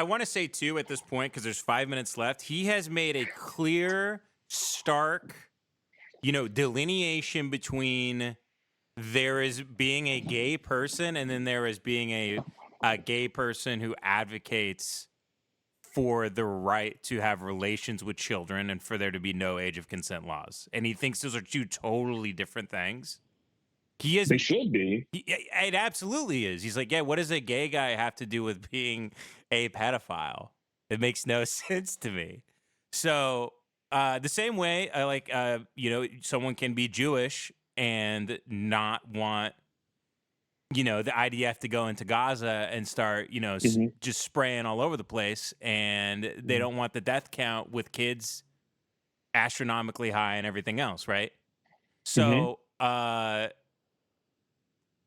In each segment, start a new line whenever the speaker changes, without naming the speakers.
I want to say, too, at this point, because there's 5 minutes left, he has made a clear, stark, delineation between there is being a gay person and then there is being a gay person who advocates for the right to have relations with children and for there to be no age of consent laws. And he thinks those are two totally different things.
They should be.
It absolutely is. He's like, yeah, what does a gay guy have to do with being a pedophile? It makes no sense to me. So the same way, someone can be Jewish and not want, the IDF to go into Gaza and start, just spraying all over the place. And they don't want the death count with kids astronomically high and everything else, right? So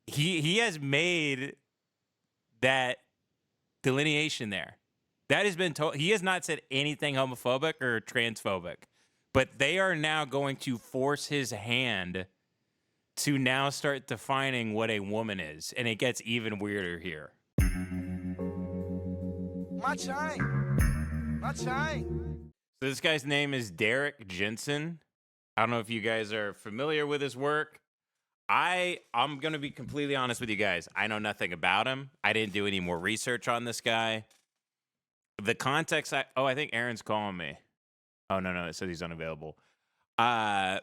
he has made that delineation there. That has been told. He has not said anything homophobic or transphobic, but they are now going to force his hand to now start defining what a woman is, and it gets even weirder here.
My time.
So this guy's name is Derrick Jensen. I don't know if you guys are familiar with his work. I'm going to be completely honest with you guys. I know nothing about him. I didn't do any more research on this guy. The context, I think Aaron's calling me. Oh, no, it says he's unavailable. I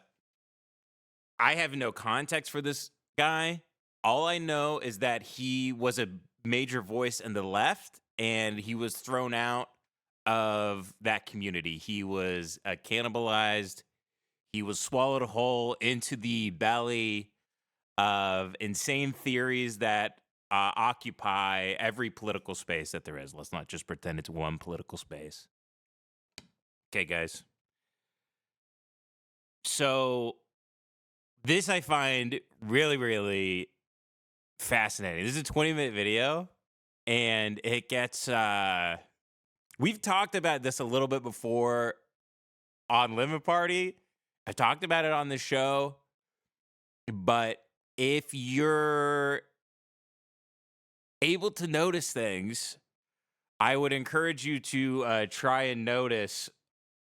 have no context for this guy. All I know is that he was a major voice in the left, and he was thrown out of that community. He was cannibalized. He was swallowed whole into the belly of insane theories that occupy every political space that there is. Let's not just pretend it's one political space. Okay, guys. So this I find really, really fascinating. This is a 20-minute video, and it gets... we've talked about this a little bit before on Lemon Party. I talked about it on the show, but if you're able to notice things, I would encourage you to try and notice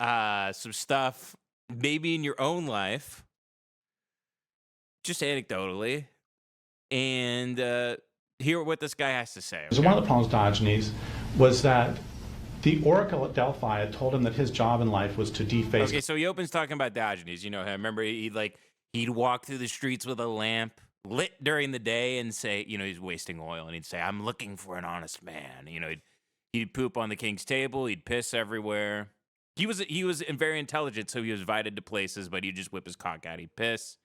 some stuff maybe in your own life, just anecdotally, and hear what this guy has to say.
Okay? So one of the problems with Diogenes was that the oracle at Delphi had told him that his job in life was to deface...
Okay, so he opens talking about Diogenes. You know him. Remember, he'd walk through the streets with a lamp lit during the day and say, he's wasting oil, and he'd say, I'm looking for an honest man. He'd poop on the king's table, he'd piss everywhere. He was very intelligent, so he was invited to places, but he'd just whip his cock out, he'd piss.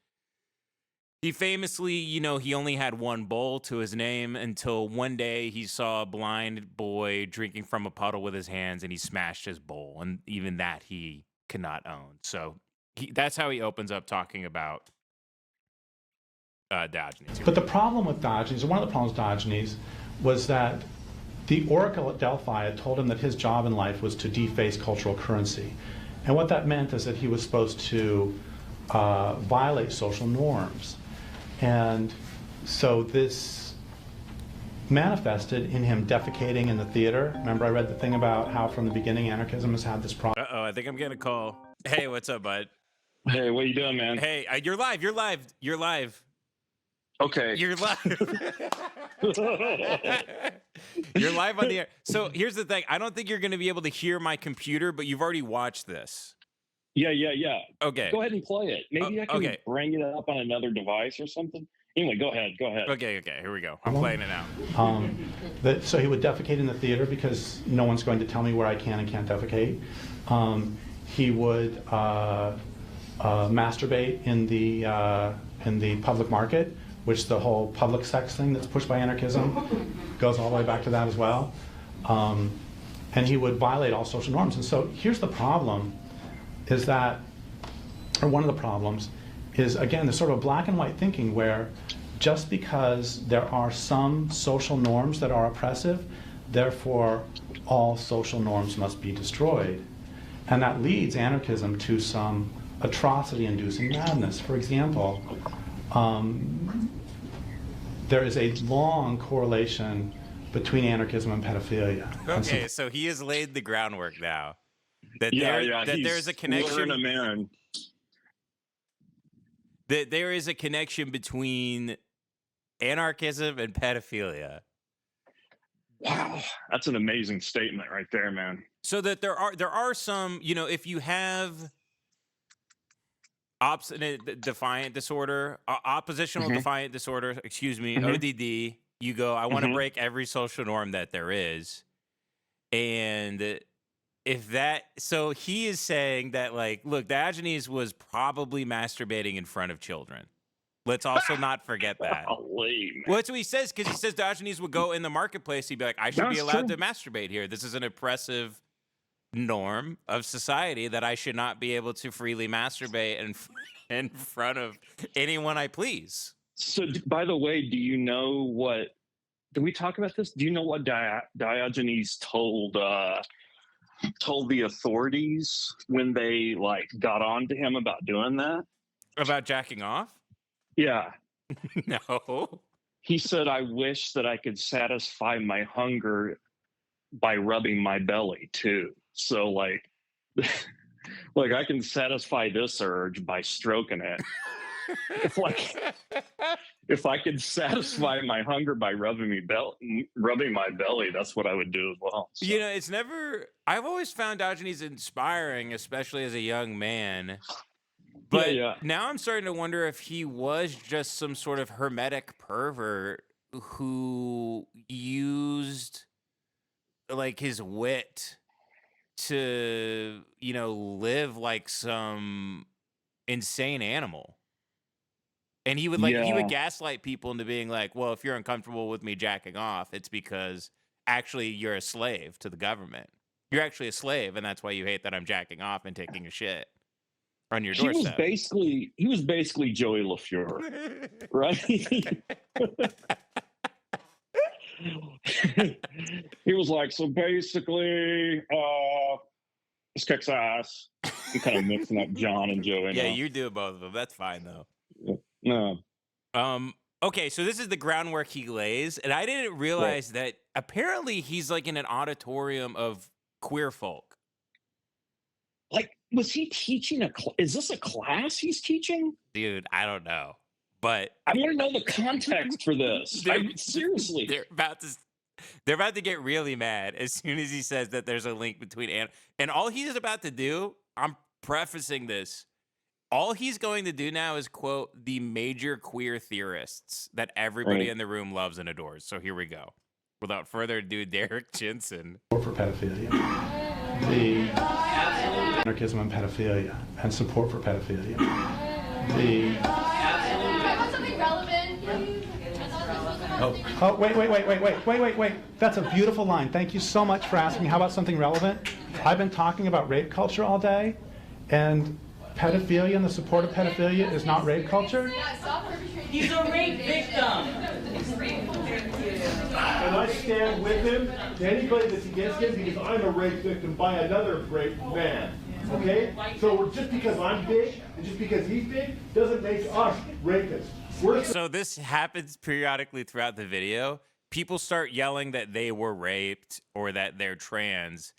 He famously, he only had one bowl to his name until one day he saw a blind boy drinking from a puddle with his hands, and he smashed his bowl, and even that he could not own. So that's how he opens up talking about Diogenes.
But the problem with Diogenes, or one of the problems with Diogenes, was that the oracle at Delphi had told him that his job in life was to deface cultural currency. And what that meant is that he was supposed to violate social norms. And so this manifested in him defecating in the theater. Remember I read the thing about how from the beginning anarchism has had this problem?
Uh-oh, I think I'm getting a call. Hey, what's up, bud?
Hey, what you doing, man?
Hey, you're live.
Okay.
You're live. You're live on the air. So here's the thing. I don't think you're going to be able to hear my computer, but you've already watched this.
Yeah.
Okay.
Go ahead and play it. Maybe I can bring it up on another device or something. Anyway, go ahead.
Okay, here we go. I'm playing it now.
So he would defecate in the theater because no one's going to tell me where I can and can't defecate. He would masturbate in the public market, which the whole public sex thing that's pushed by anarchism goes all the way back to that as well. And he would violate all social norms. And so here's the problem, is that, or one of the problems, is again, the sort of black and white thinking where just because there are some social norms that are oppressive, therefore all social norms must be destroyed. And that leads anarchism to some atrocity-inducing madness. For example, there is a long correlation between anarchism and pedophilia.
Okay, so he has laid the groundwork now. That there's a connection.
A man.
That there is a connection between anarchism and pedophilia.
Wow, that's an amazing statement right there, man.
So that there are some, if you have defiant disorder, oppositional defiant disorder, excuse me, ODD, you go, I want to break every social norm that there is. And so he is saying that, like, look, Diogenes was probably masturbating in front of children. Let's also not forget that.
Golly,
Well, that's what he says, because he says Diogenes would go in the marketplace. He'd be like, I should be allowed to masturbate here. This is an oppressive norm of society that I should not be able to freely masturbate in front of anyone I please.
So, by the way, do you know what? Did we talk about this? Do you know what Diogenes told the authorities when they got on to him about doing that?
About jacking off?
Yeah.
No.
He said, I wish that I could satisfy my hunger by rubbing my belly too. So I can satisfy this urge by stroking it. If I could satisfy my hunger by rubbing my belly, that's what I would do as well. So.
I've always found Diogenes inspiring, especially as a young man. But now I'm starting to wonder if he was just some sort of hermetic pervert who used his wit to, live like some insane animal. And he would he would gaslight people into being like, well, if you're uncomfortable with me jacking off, it's because actually you're a slave to the government. You're actually a slave, and that's why you hate that I'm jacking off and taking a shit on your doorstep.
He was basically Joey LaFleur, right? He was like, so basically, this kicks ass. I'm kind of mixing up John and Joey.
Yeah, you do both of them. That's fine though.
No.
Okay, so this is the groundwork he lays, and I didn't realize that apparently he's in an auditorium of queer folk.
Was he teaching is this a class he's teaching?
Dude, I don't know. But
I want to know the context for this. Seriously.
They're about to get really mad as soon as he says that there's a link between and all he's about to do, I'm prefacing this. All he's going to do now is quote the major queer theorists that everybody in the room loves and adores. So here we go. Without further ado, Derrick Jensen.
For pedophilia. The anarchism and pedophilia and support for pedophilia.
Something relevant.
Oh, wait. That's a beautiful line. Thank you so much for asking. How about something relevant? I've been talking about rape culture all day, and pedophilia and the support of pedophilia is not rape culture?
He's a rape victim.
And I stand with him to anybody that's against him because I'm a rape victim by another rape man. Okay? So just because I'm big and just because he's big doesn't make us rapists.
So this happens periodically throughout the video. People start yelling that they were raped or that they're trans.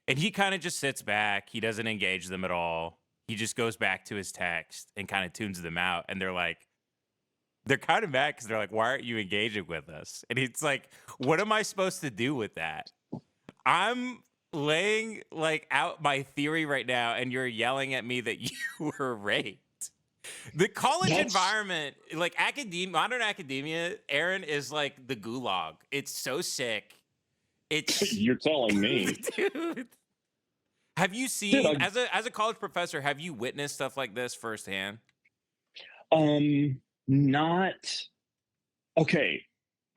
And he kind of just sits back. He doesn't engage them at all. He just goes back to his text and kind of tunes them out. And they're kind of mad because they're like, why aren't you engaging with us? And it's like, what am I supposed to do with that? I'm laying out my theory right now, and you're yelling at me that you were raped. The college environment, modern academia, Aaron, is like the gulag. It's so sick.
You're telling me.
Dude. Have you seen, as a college professor, have you witnessed stuff like this firsthand?
Not. Okay.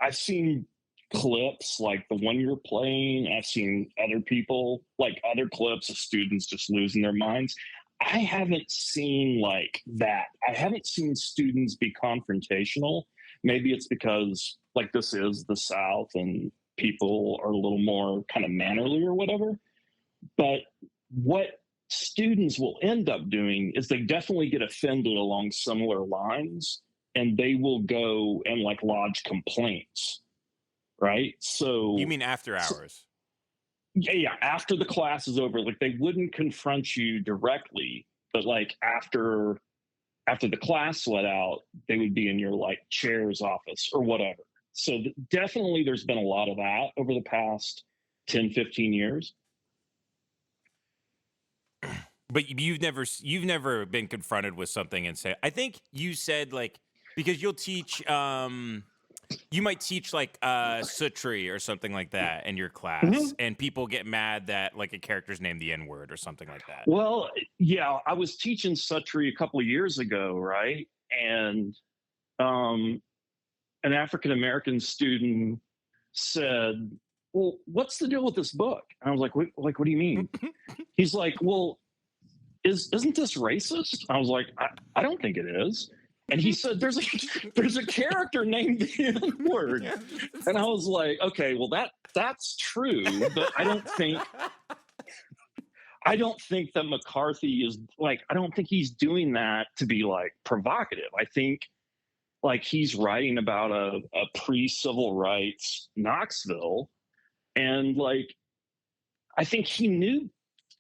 I've seen clips like the one you're playing. I've seen other people, other clips of students just losing their minds. I haven't seen that. I haven't seen students be confrontational. Maybe it's because this is the South and people are a little more kind of mannerly or whatever. But what students will end up doing is they definitely get offended along similar lines, and they will go and lodge complaints. right? So
You mean after hours?
yeah, after the class is over, like they wouldn't confront you directly, but like after the class let out, they would be in your like chair's office or whatever. So definitely there's been a lot of that over the past 10, 15 years.
But you've never been confronted with something and say, I think you said like, because you'll teach, you might teach like Sutri or something like that in your class, and people get mad that like a character's named the N-word or something like that.
Well, yeah, I was teaching Sutri a couple of years ago, right? And an African-American student said, well, what's the deal with this book? And I was like, what do you mean? He's like, well, isn't this racist? I was like, I don't think it is. And he said, there's a character named the N-word. And I was like, okay, well that's true, but I don't think that McCarthy is like, I don't think he's doing that to be like provocative. I think like he's writing about a pre-civil rights Knoxville, and like I think he knew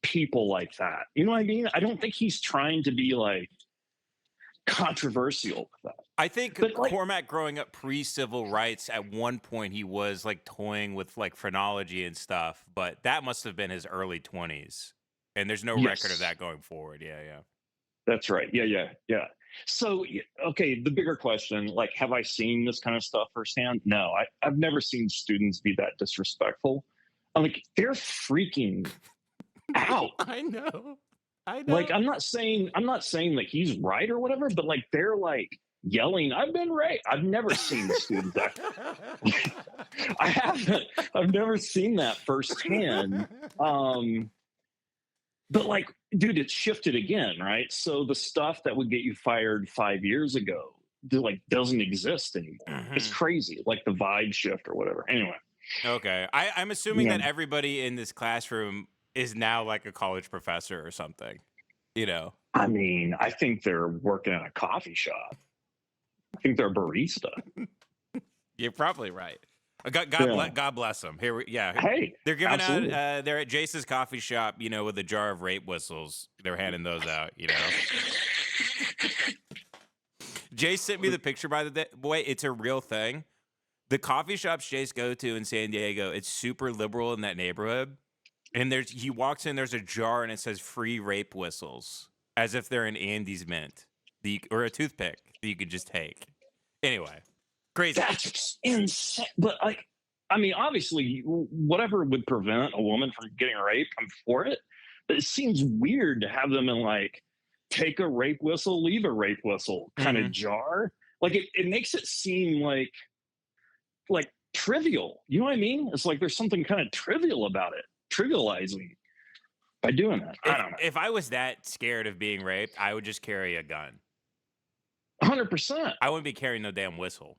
people like that. You know what I mean? I don't think he's trying to be like controversial with that.
I think
But, like,
Cormac growing up pre-civil rights, at one point he was like toying with like phrenology and stuff, but that must have been his early 20s. And there's no record of
Yes.
that going forward. Yeah.
That's right. Yeah. So, okay, the bigger question, like, have I seen this kind of stuff firsthand? No, I've never seen students be that disrespectful. I'm like, they're freaking out.
I know.
Like, I'm not saying that he's right or whatever, but like, they're like yelling, I've been raped. I've never seen students act. I haven't. I've never seen that firsthand. But like, dude, it's shifted again, right? So the stuff that would get you fired 5 years ago, like, doesn't exist anymore. It's crazy, like the vibe shift or whatever. Anyway.
Okay. I'm assuming that everybody in this classroom is now like a college professor or something, you know?
I mean, I think they're working at a coffee shop. I think they're a barista.
You're probably right. God bless them.
Hey,
they're giving
absolutely.
out. They're at Jace's coffee shop, you know, with a jar of rape whistles. They're handing those out, you know. Jace sent me the picture, by the way. It's a real thing. The coffee shops Jace go to in San Diego, it's super liberal in that neighborhood. And he walks in, there's a jar, and it says free rape whistles, as if they're an Andes mint, or a toothpick that you could just take. Anyway. Crazy.
That's insane. But like, I mean, obviously, whatever would prevent a woman from getting raped, I'm for it. But it seems weird to have them in like, take a rape whistle, leave a rape whistle kind of jar. Like it makes it seem like trivial. You know what I mean? It's like there's something kind of trivial about it, trivializing by doing that. I don't know.
If I was that scared of being raped, I would just carry a gun.
100%.
I wouldn't be carrying no damn whistle.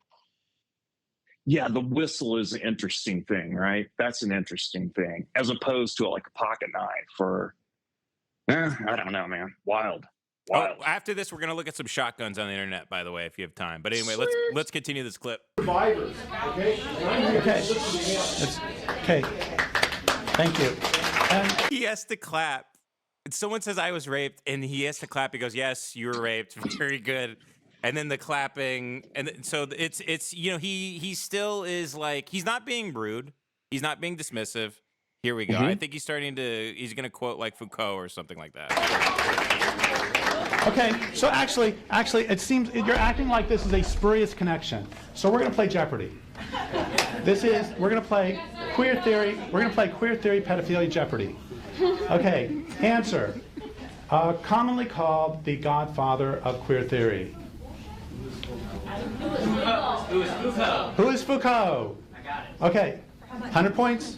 Yeah, the whistle is an interesting thing, right? That's an interesting thing, as opposed to like a pocket knife or, I don't know, man. Wild.
Oh, after this, we're gonna look at some shotguns on the internet, by the way, if you have time. But anyway, let's continue this clip.
Survivors, okay?
Okay. Thank you. And
He has to clap. Someone says I was raped, and he has to clap. He goes, "Yes, you were raped. Very good." And then the clapping, and so it's you know, he still is like, he's not being rude, he's not being dismissive. Here we go. I think he's gonna quote like Foucault or something like that.
okay, so actually, it seems you're acting like this is a spurious connection. So we're gonna play Jeopardy. We're gonna play queer theory. We're gonna play queer theory pedophilia Jeopardy. Okay, answer. Commonly called the godfather of queer theory.
Who is Foucault?
Who is Foucault?
I got it.
Okay, 100 points.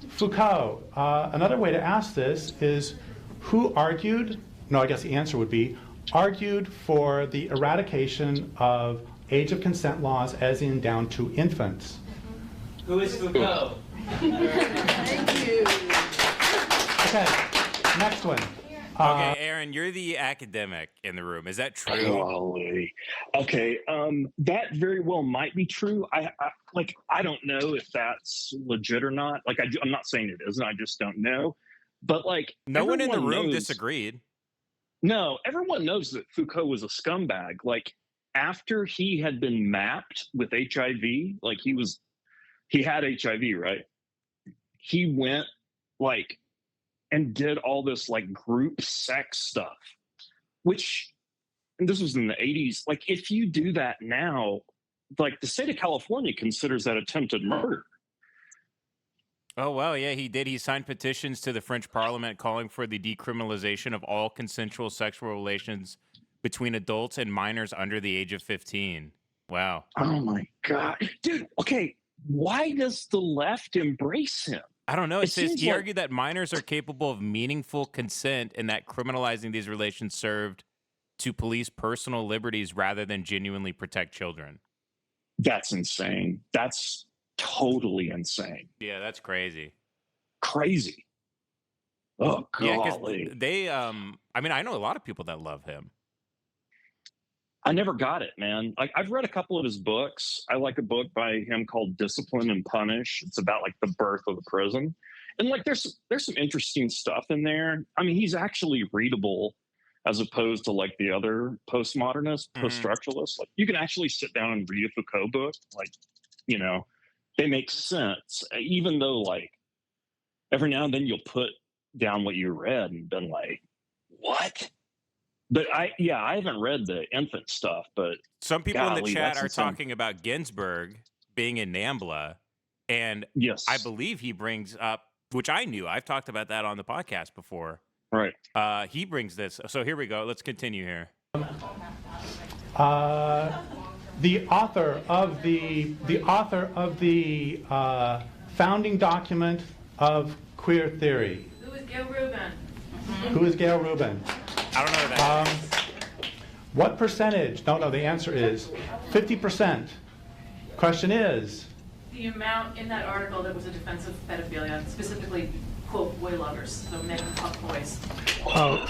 Foucault. Another way to ask this is, who argued? No, I guess the answer would be argued for the eradication of age of consent laws, as in down to infants.
Who is Foucault?
Okay, next one.
Okay, Aaron, you're the academic in the room. Is that true?
Golly. Okay, that very well might be true. I don't know if that's legit or not. Like, I'm not saying it isn't. I just don't know. But like,
No one in the
everyone
room
knows-
disagreed.
No, everyone knows that Foucault was a scumbag. Like, after he had been mapped with HIV, like he had HIV, right? He went like and did all this like group sex stuff, which, and this was in the 80s. Like, if you do that now, like the state of California considers that attempted murder.
Oh, well, yeah, he did. He signed petitions to the French Parliament calling for the decriminalization of all consensual sexual relations between adults and minors under the age of 15. Wow.
Oh my God. Dude, okay, why does the left embrace him?
I don't know. It says
seems
he
like-
argued that minors are capable of meaningful consent and that criminalizing these relations served to police personal liberties rather than genuinely protect children.
That's insane. That's totally insane.
Yeah, that's crazy.
Crazy. Oh,
Yeah,
golly.
because they, I mean, I know a lot of people that love him.
I never got it, man. Like, I've read a couple of his books. I like a book by him called Discipline and Punish. It's about like the birth of the prison. And like there's some interesting stuff in there. I mean, he's actually readable as opposed to like the other postmodernists, post-structuralists. Like, you can actually sit down and read a Foucault book. Like, you know, they make sense. Even though like every now and then you'll put down what you read and been like, what? But I haven't read the infant stuff, but
Some people in the
golly,
chat
that's
are
insane.
talking about Ginsburg being in NAMBLA, and
yes,
I believe he brings up, which I knew, I've talked about that on the podcast before.
right.
He brings this. So here we go. Let's continue here.
The author of the founding document of queer theory.
Who is Gail Rubin?
Who is Gail Rubin?
I don't know who that is.
What percentage? No, the answer is 50%. Question is,
The amount in that article that was a defense of pedophilia, specifically, quote, boy lovers, so men who fuck boys.
oh,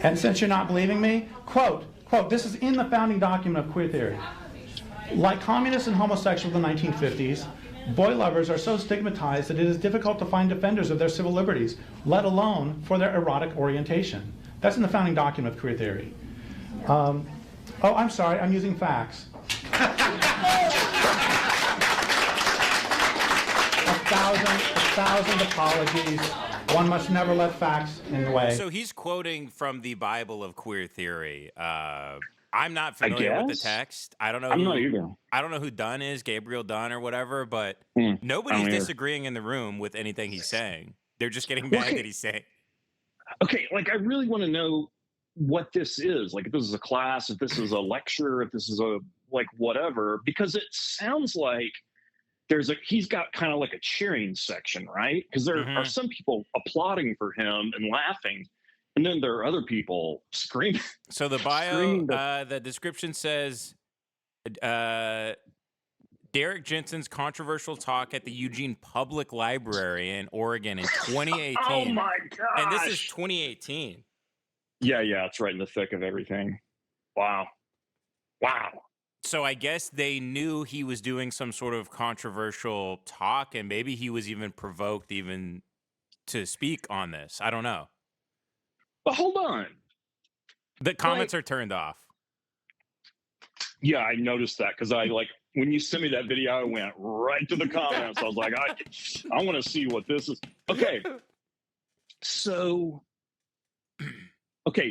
and since you're not believing me, quote, this is in the founding document of queer theory. Like communists and homosexuals in the 1950s, boy lovers are so stigmatized that it is difficult to find defenders of their civil liberties, let alone for their erotic orientation. That's in the founding document of queer theory. Oh, I'm sorry, I'm using facts. A thousand apologies. One must never let facts in the way.
So he's quoting from the Bible of queer theory. I'm not familiar with the
guess.
text. I don't know.
I'm
who,
not either.
I don't know who Dunn is, Gabriel Dunn or whatever, but
I
nobody's
don't either.
disagreeing in the room with anything he's saying. They're just getting mad
Okay.
that he's saying.
Okay, like I really want to know what this is. Like, if this is a class, if this is a lecture, if this is a like whatever, because it sounds like he's got kind of like a cheering section, right? Because there are some people applauding for him and laughing, and then there are other people screaming.
So the bio,
Screaming
the description says, Derrick Jensen's controversial talk at the Eugene Public Library in Oregon in 2018.
Oh my gosh!
And this is 2018.
Yeah, it's right in the thick of everything. Wow.
So I guess they knew he was doing some sort of controversial talk, and maybe he was even provoked even to speak on this. I don't know.
But hold on.
The comments are turned off.
Yeah, I noticed that because I like when you sent me that video, I went right to the comments. I was like, I want to see what this is. Okay, so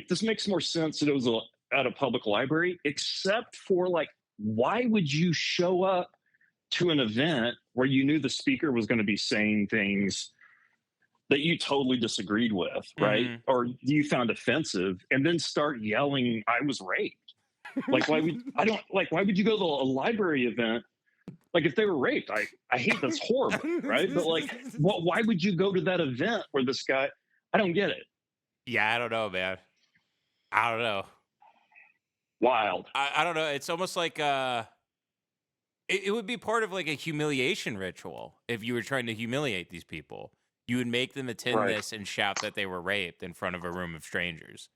this makes more sense that it was at a public library, except for like, why would you show up to an event where you knew the speaker was going to be saying things that you totally disagreed with, right? Or you found offensive, and then start yelling, "I was raped." Like, why would you go to a library event? Like, if they were raped, I hate that's horrible, right? But like, why would you go to that event where this guy? I don't get it.
Yeah, I don't know, man. I don't know.
Wild.
I don't know. It's almost like It would be part of like a humiliation ritual if you were trying to humiliate these people. You would make them attend
Right.
this and shout that they were raped in front of a room of strangers.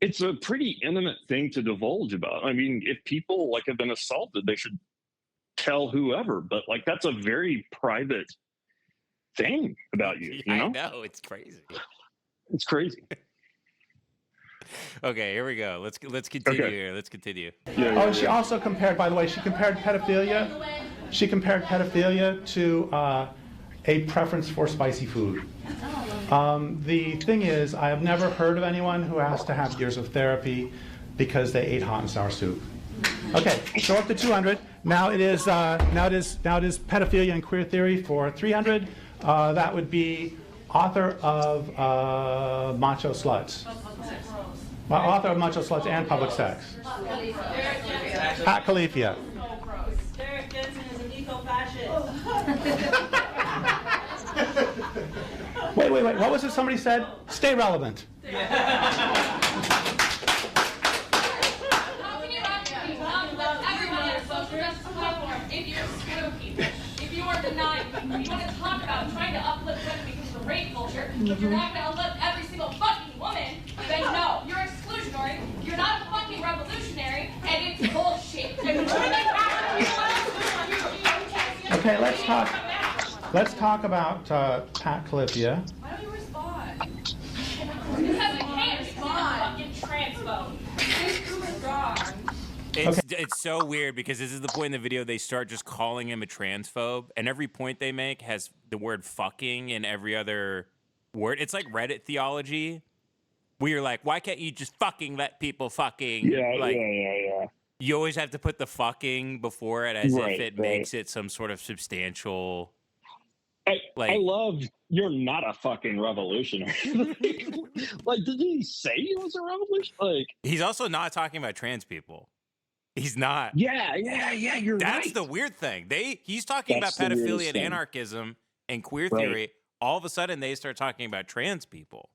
It's a pretty intimate thing to divulge about. I mean, if people like have been assaulted, they should tell whoever, but like that's a very private thing about you, you know?
I know, it's crazy.
It's crazy.
Okay, here we go. Let's continue
Okay.
here. Let's continue.
Yeah,
Oh, and she also compared, by the way, she compared pedophilia. She compared pedophilia to a preference for spicy food. The thing is, I have never heard of anyone who has to have years of therapy because they ate hot and sour soup. Okay, so up to 200. Now it is pedophilia and queer theory for 300. That would be author of Macho Sluts. Author of Macho Sluts and Public Sex. Pat Califia.
Derrick Jensen is an eco-fascist.
Wait. What was it somebody said? Stay relevant.
How can you not uplift everyone on a social justice platform if you're spooky? If you are denying people, you want to talk about trying to uplift women because of the rape culture, but you're not going to uplift every single fucking woman, then no, you're exclusionary, you're not a fucking revolutionary, and it's bullshit.
Okay, let's talk about Pat Califia.
Why don't you respond? Because I can't respond. Fucking transphobe.
It's so weird because this is the point in the video they start just calling him a transphobe, and every point they make has the word fucking in every other word. It's like Reddit theology, where you're like, why can't you just fucking let people fucking?
Yeah.
You always have to put the fucking before it as
Right,
if it makes it some sort of substantial.
I
Like-
love you're not a fucking revolutionary. Like, did he say he was a revolution? Like,
He's also not talking about trans people. He's not.
yeah, you're
That's
right.
the weird thing. He's talking
That's
about
the weirdest
pedophilia and
thing.
anarchism and queer
Right.
theory. All of a sudden, they start talking about trans people.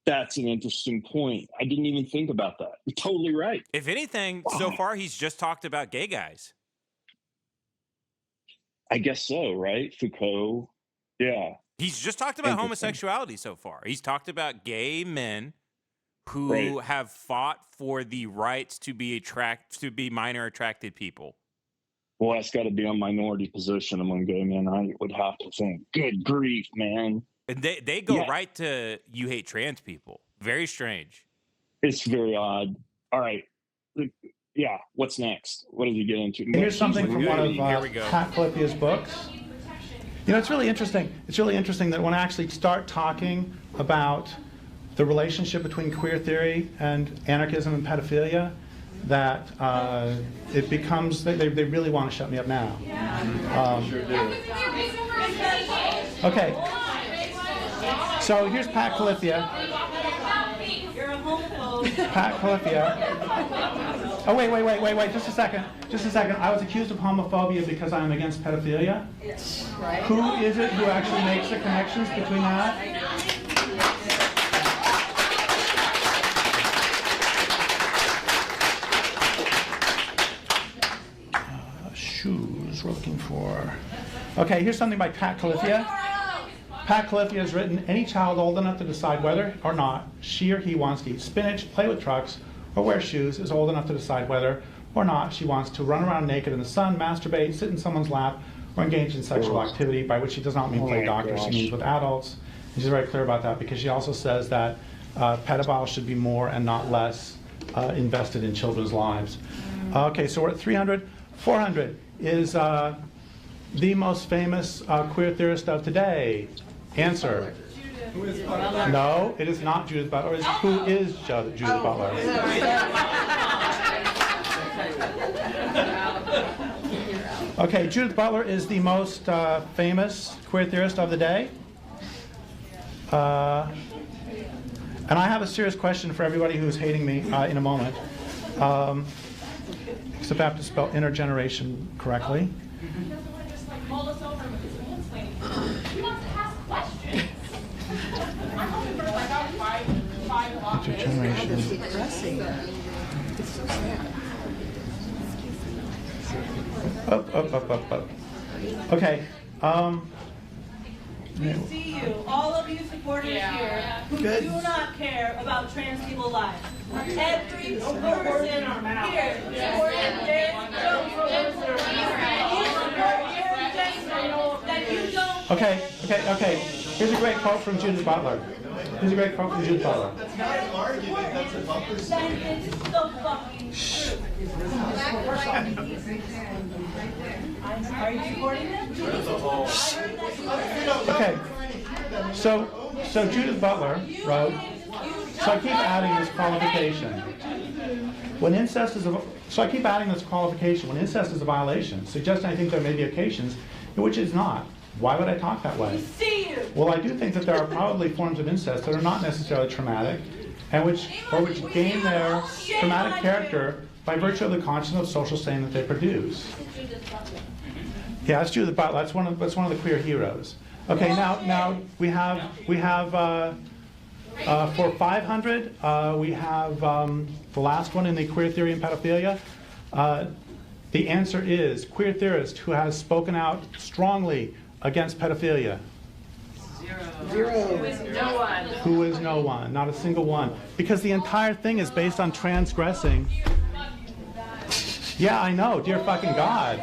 That's an interesting point. I didn't even think about that. You're totally right.
If anything, so
Wow.
far he's just talked about gay guys.
I guess so, right? Foucault. Yeah.
He's just talked about
Interesting.
homosexuality so far. He's talked about gay men who
Right.
have fought for the rights to be minor attracted people.
Well, that's got to be a minority position among gay men, I would have to think. Good grief, man.
And they go
Yeah.
right to you hate trans people. Very strange.
It's very odd. All right. Yeah. What's next? What does he get into?
Here's something from one of
Here we go.
Pat Califia's books. You know, it's really interesting. It's really interesting that when I actually start talking about the relationship between queer theory and anarchism and pedophilia, that it becomes, they really want to shut me up now. Okay, so here's Pat Califia.
You're a homophobe.
Pat Califia. Oh, wait, just a second. I was accused of homophobia because I'm against pedophilia.
Right.
Who is it who actually makes the connections between that? Shoes we're looking for. Okay, here's something by Pat Califia. Pat Califia has written, any child old enough to decide whether or not she or he wants to eat spinach, play with trucks, or wear shoes is old enough to decide whether or not she wants to run around naked in the sun, masturbate, sit in someone's lap, or engage in sexual activity, by which she does not mean play doctor, she means with adults. And she's very clear about that because she also says that pedophiles should be more and not less invested in children's lives. Okay, so we're at 300. 400 is the most famous queer theorist of today. Answer. No, it is not Judith Butler. It's who is Judith Butler? Okay, Judith Butler is the most famous queer theorist of the day. And I have a serious question for everybody who's hating me in a moment. Except I have to spell intergeneration correctly. Intergeneration. Up. Okay.
We see you, all of you supporters here, who do not care about trans people's lives. Every person here supporting Derrick that you don't.
Okay. Here's a great quote from Judith Butler.
Then it's the fucking truth. Are you supporting them?
Okay. So Judith Butler wrote, so I keep adding this qualification. When incest is a violation, suggesting I think there may be occasions in which it's not. Why would I talk that way? Well, I do think that there are probably forms of incest that are not necessarily traumatic, and which gain their traumatic character by virtue of the conscience of social stain that they produce. Yeah, that's Judith Butler. That's one of the queer heroes. Okay, now we have for 500 we have the last one in the queer theory and pedophilia. The answer is queer theorist who has spoken out strongly against pedophilia.
Zero. Who is no one.
Who is no one, not a single one. Because the entire thing is based on transgressing. Yeah, I know, dear fucking God.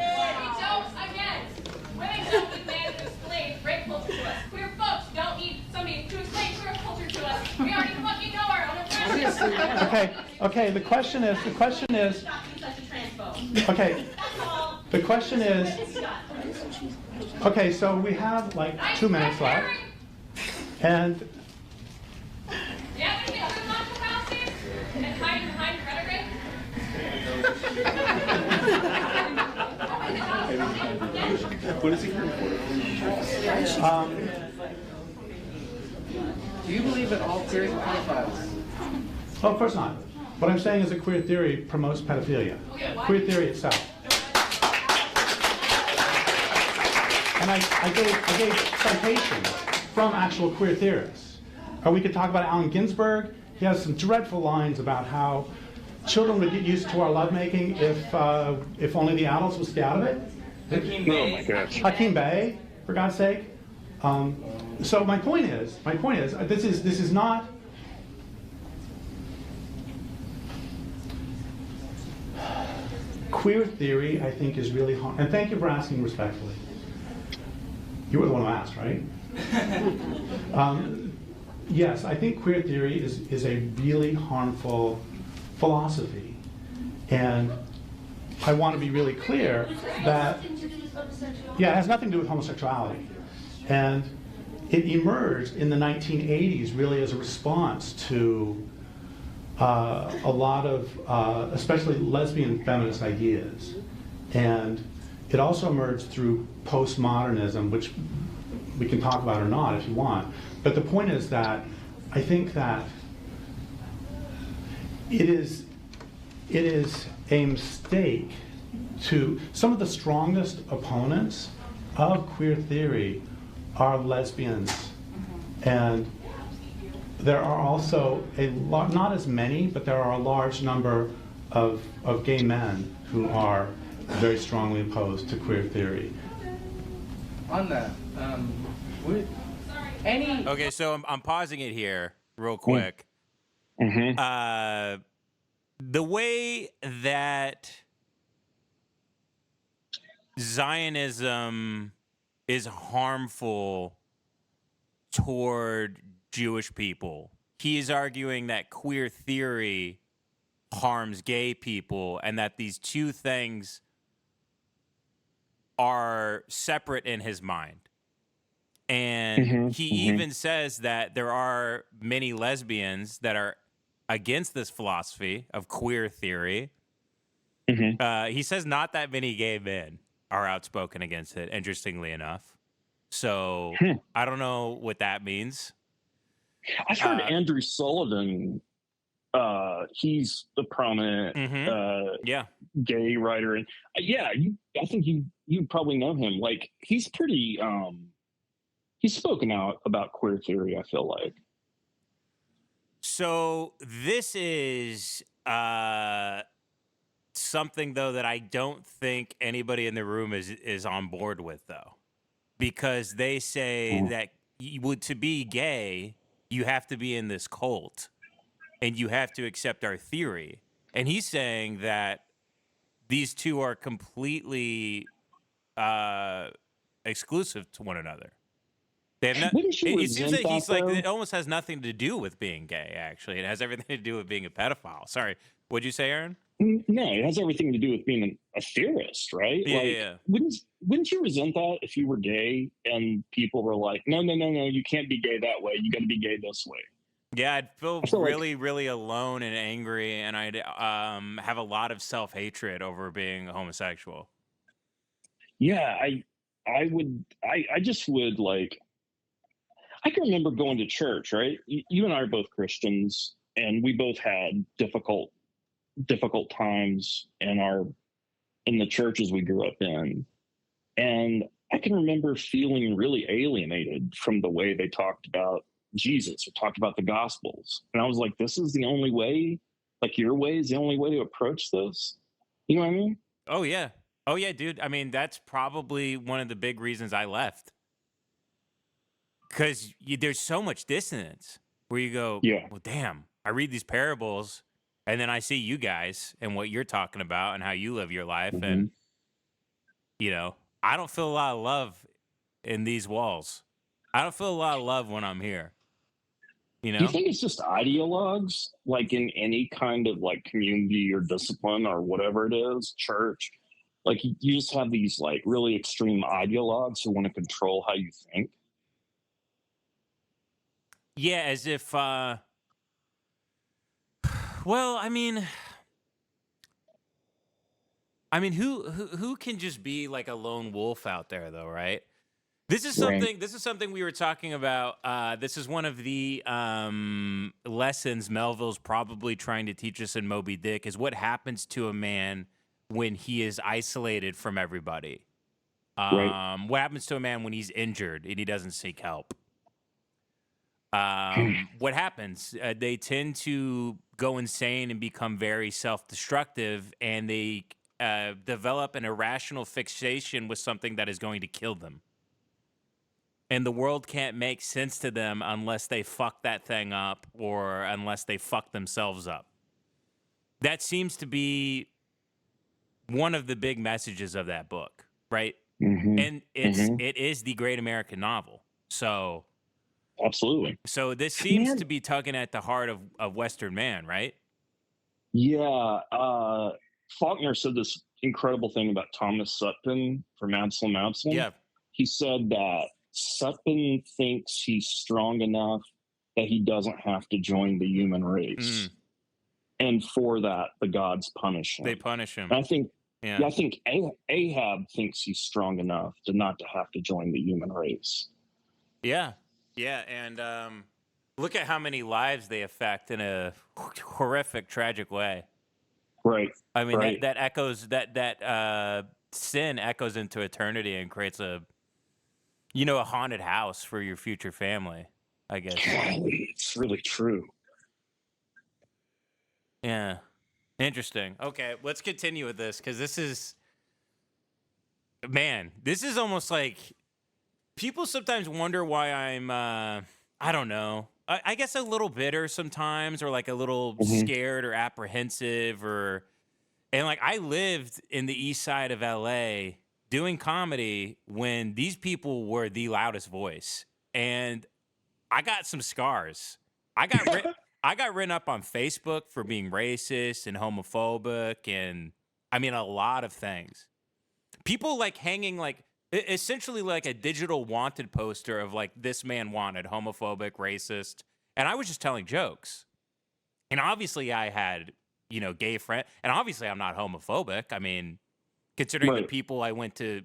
Women don't need men to explain rape culture to us. Queer folks don't need somebody to explain queer culture to us. We already fucking know our own friends.
Okay, the question is, okay, so we have like 2 minutes left. And
yeah, we get good logical fallacies and hide behind rhetoric.
What is he here for?
Do you believe that all queers are pedophiles?
oh, of course not. What I'm saying is that queer theory promotes pedophilia. Queer theory itself. And I gave citations from actual queer theorists. Or we could talk about Allen Ginsberg. He has some dreadful lines about how children would get used to our lovemaking if only the adults would stay out of it.
Oh my gosh.
Hakeem Bey, for God's sake. So my point is, this is not. Queer theory, I think, is really hard. And thank you for asking respectfully. You were the one who asked, right? Yes, I think queer theory is a really harmful philosophy. And I want to be really clear that, yeah, it has nothing to do with homosexuality. And it emerged in the 1980s really as a response to a lot of, especially lesbian feminist ideas. And it also emerged through postmodernism, which we can talk about or not if you want. But the point is that I think that it is a mistake to, some of the strongest opponents of queer theory are lesbians. And there are also not as many, but there are a large number of gay men who are very strongly opposed to queer theory.
On that,
Okay, so I'm pausing it here real quick.
Mm-hmm.
The way that Zionism is harmful toward Jewish people, he is arguing that queer theory harms gay people and that these two things are separate in his mind. And he even says that there are many lesbians that are against this philosophy of queer theory. He says not that many gay men are outspoken against it, interestingly enough. So I don't know what that means.
I've heard Andrew Sullivan. He's the prominent gay writer, and I think you probably know him. Like he's pretty. He's spoken out about queer theory, I feel like.
So this is something though that I don't think anybody in the room is on board with though, because they say that to be gay, you have to be in this cult, and you have to accept our theory. And he's saying that these two are completely exclusive to one another. They have
Wouldn't you
it seems
resent
that he's
that,
like,
though?
it almost has nothing to do with being gay. Actually, it has everything to do with being a pedophile. Sorry, what'd you say, Aaron?
No, it has everything to do with being a theorist, right?
Yeah,
like,
yeah.
wouldn't you resent that if you were gay and people were like, no, you can't be gay that way. You got to be gay this way.
Yeah, I'd feel
I feel like-
really, really alone and angry, and I'd have a lot of self-hatred over being homosexual.
Yeah, I just would like. I can remember going to church, right? You and I are both Christians, and we both had difficult times in the churches we grew up in. And I can remember feeling really alienated from the way they talked about Jesus or talked about the Gospels. And I was like, this is the only way, like your way is the only way to approach this. You know what I mean?
Oh yeah, dude. I mean, that's probably one of the big reasons I left, because there's so much dissonance where you go,
Yeah.
well, damn, I read these parables, and then I see you guys and what you're talking about and how you live your life, and I don't feel a lot of love in these walls. I don't feel a lot of love when I'm here. You know?
Do you think it's just ideologues, like in any kind of like community or discipline or whatever it is, church? Like you just have these like really extreme ideologues who want to control how you think.
Yeah, as if, well, I mean, who can just be like a lone wolf out there, though, right? This is something.
Right.
This is something we were talking about. This is one of the lessons Melville's probably trying to teach us in Moby Dick is what happens to a man when he is isolated from everybody.
Right.
What happens to a man when he's injured and he doesn't seek help? What happens? They tend to go insane and become very self-destructive, and they develop an irrational fixation with something that is going to kill them. And the world can't make sense to them unless they fuck that thing up or unless they fuck themselves up. That seems to be one of the big messages of that book, right?
Mm-hmm.
And it is the great American novel. So
absolutely.
So this seems to be tugging at the heart of Western man, right?
Yeah. Faulkner said this incredible thing about Thomas Sutton from Absalom.
Yeah.
He said that Sutton thinks he's strong enough that he doesn't have to join the human race. And for that, the gods punish him.
They punish him.
And I think Ahab thinks he's strong enough to not to have to join the human race.
Yeah. Yeah. And look at how many lives they affect in a horrific, tragic way.
Right.
I mean,
right.
that echoes, that sin echoes into eternity and creates a haunted house for your future family, I guess.
Golly, it's really true.
Yeah. Interesting. Okay, let's continue with this, because this is almost like people sometimes wonder why I'm, I don't know, I guess a little bitter sometimes, or like a little scared or apprehensive, and like I lived in the east side of LA doing comedy when these people were the loudest voice, and I got some scars. I got written up on Facebook for being racist and homophobic, and I mean a lot of things. People like hanging like essentially like a digital wanted poster of like, this man wanted, homophobic, racist, and I was just telling jokes. And obviously I had, gay friend, and obviously I'm not homophobic. I mean, considering the people I went to,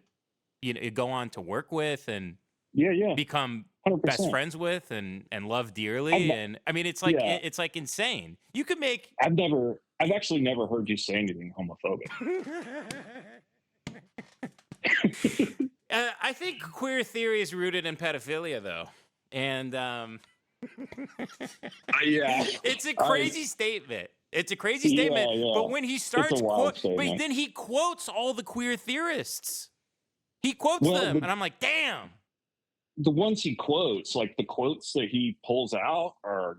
go on to work with and become
100%.
best friends with and love dearly. And I mean, it's like, it's like insane. You could make,
I've actually never heard you say anything homophobic.
I think queer theory is rooted in pedophilia, though, and
yeah,
it's a crazy statement. It's a crazy statement.
Yeah, yeah.
But when he
It's
starts,
a wild
but
statement.
then he quotes all the queer theorists. He quotes them, and I'm like, damn.
The ones he quotes, like the quotes that he pulls out, are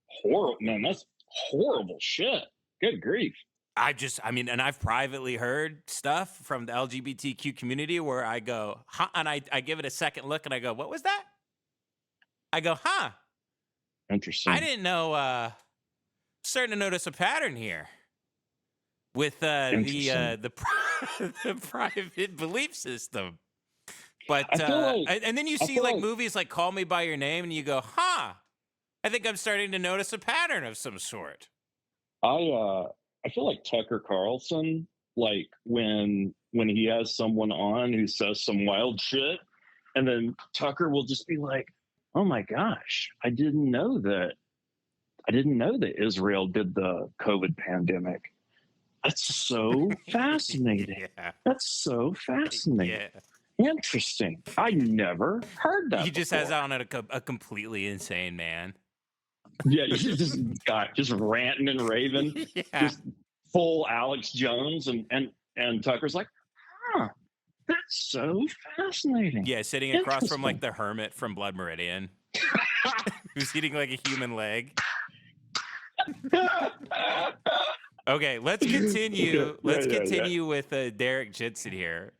horrible. Man, that's horrible shit. Good grief.
I mean, and I've privately heard stuff from the LGBTQ community where I go, huh, and I give it a second look and I go, what was that? I go, huh.
Interesting.
I didn't know, starting to notice a pattern here with the private belief system. But, and then you see like movies like Call Me By Your Name and you go, huh, I think I'm starting to notice a pattern of some sort.
I feel like Tucker Carlson, like when he has someone on who says some wild shit, and then Tucker will just be like, "Oh my gosh, I didn't know that Israel did the COVID pandemic. That's so fascinating.
Yeah.
That's so fascinating.
Yeah.
Interesting. I never heard that.
He just
before.
has out a completely insane man.
Yeah, just ranting and raving,
Yeah.
just full Alex Jones, and Tucker's like, huh, that's so fascinating.
Yeah, sitting across from like the hermit from Blood Meridian, who's eating like a human leg. Okay, let's continue. Let's continue with Derrick Jensen here.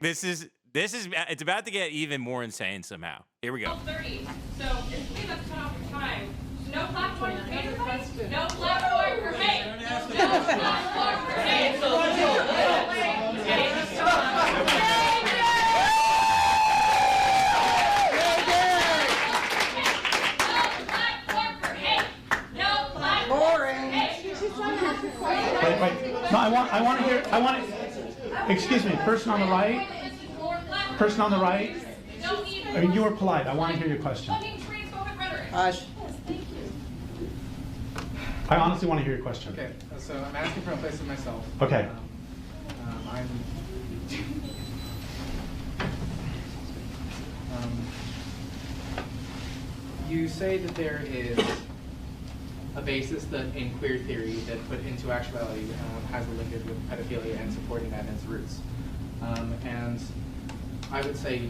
This is it's about to get even more insane somehow. Here we go.
30. So if we have cut off your time, no platform for hate. No platform for hate. No platform for hate. No platform for hate. No platform for hate.
Wait. No, I want to, excuse me, person on the right. Person on the right. I mean, you were polite. I want to hear your question.
Hush.
I honestly want to hear your question.
Okay, so I'm asking from a place of myself.
Okay.
You say that there is a basis that in queer theory that, but into actuality, has a linkage with pedophilia and supporting that in its roots. And I would say,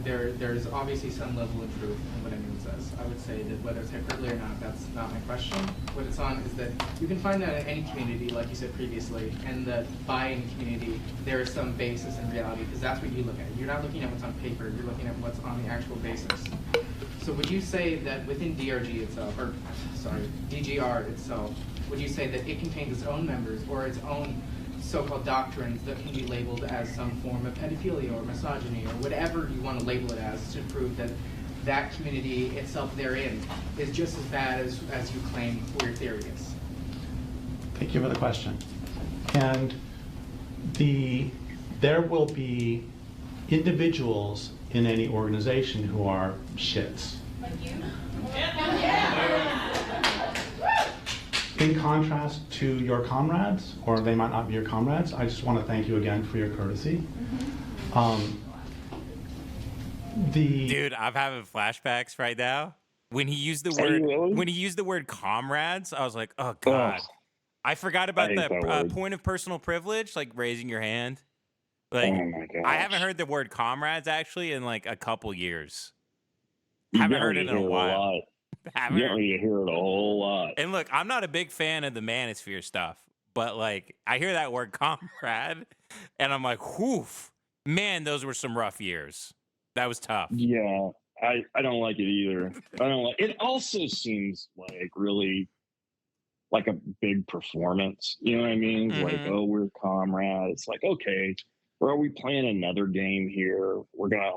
there's obviously some level of truth in what anyone says. I would say that whether it's hyperbole or not, that's not my question. What it's on is that you can find that in any community, like you said previously, and that by any community, there is some basis in reality, because that's what you look at. You're not looking at what's on paper, you're looking at what's on the actual basis. So would you say that within DRG itself, or sorry, DGR itself, would you say that it contains its own members or its own so-called doctrines that can be labeled as some form of pedophilia or misogyny or whatever you want to label it as to prove that that community itself therein is just as bad as you claim queer theory is?
Thank you for the question. And there will be individuals in any organization who are shits.
Like you?
In contrast to your comrades, or they might not be your comrades, I just want to thank you again for your courtesy.
Dude, I'm having flashbacks right now. When he used the word comrades, I was like, oh god. I forgot about the point of personal privilege, like raising your hand. Like,
oh my gosh.
I haven't heard the word comrades actually in like a couple years. Haven't heard it in a while.
You don't need to hear it a whole lot.
And look, I'm not a big fan of the manosphere stuff, but like I hear that word comrade, and I'm like, whew, man, those were some rough years. That was tough.
Yeah, I don't like it either. I don't like it. Also seems like really like a big performance. You know what I mean?
Mm-hmm.
Like, oh, we're comrades. It's like, okay, or are we playing another game here? We're gonna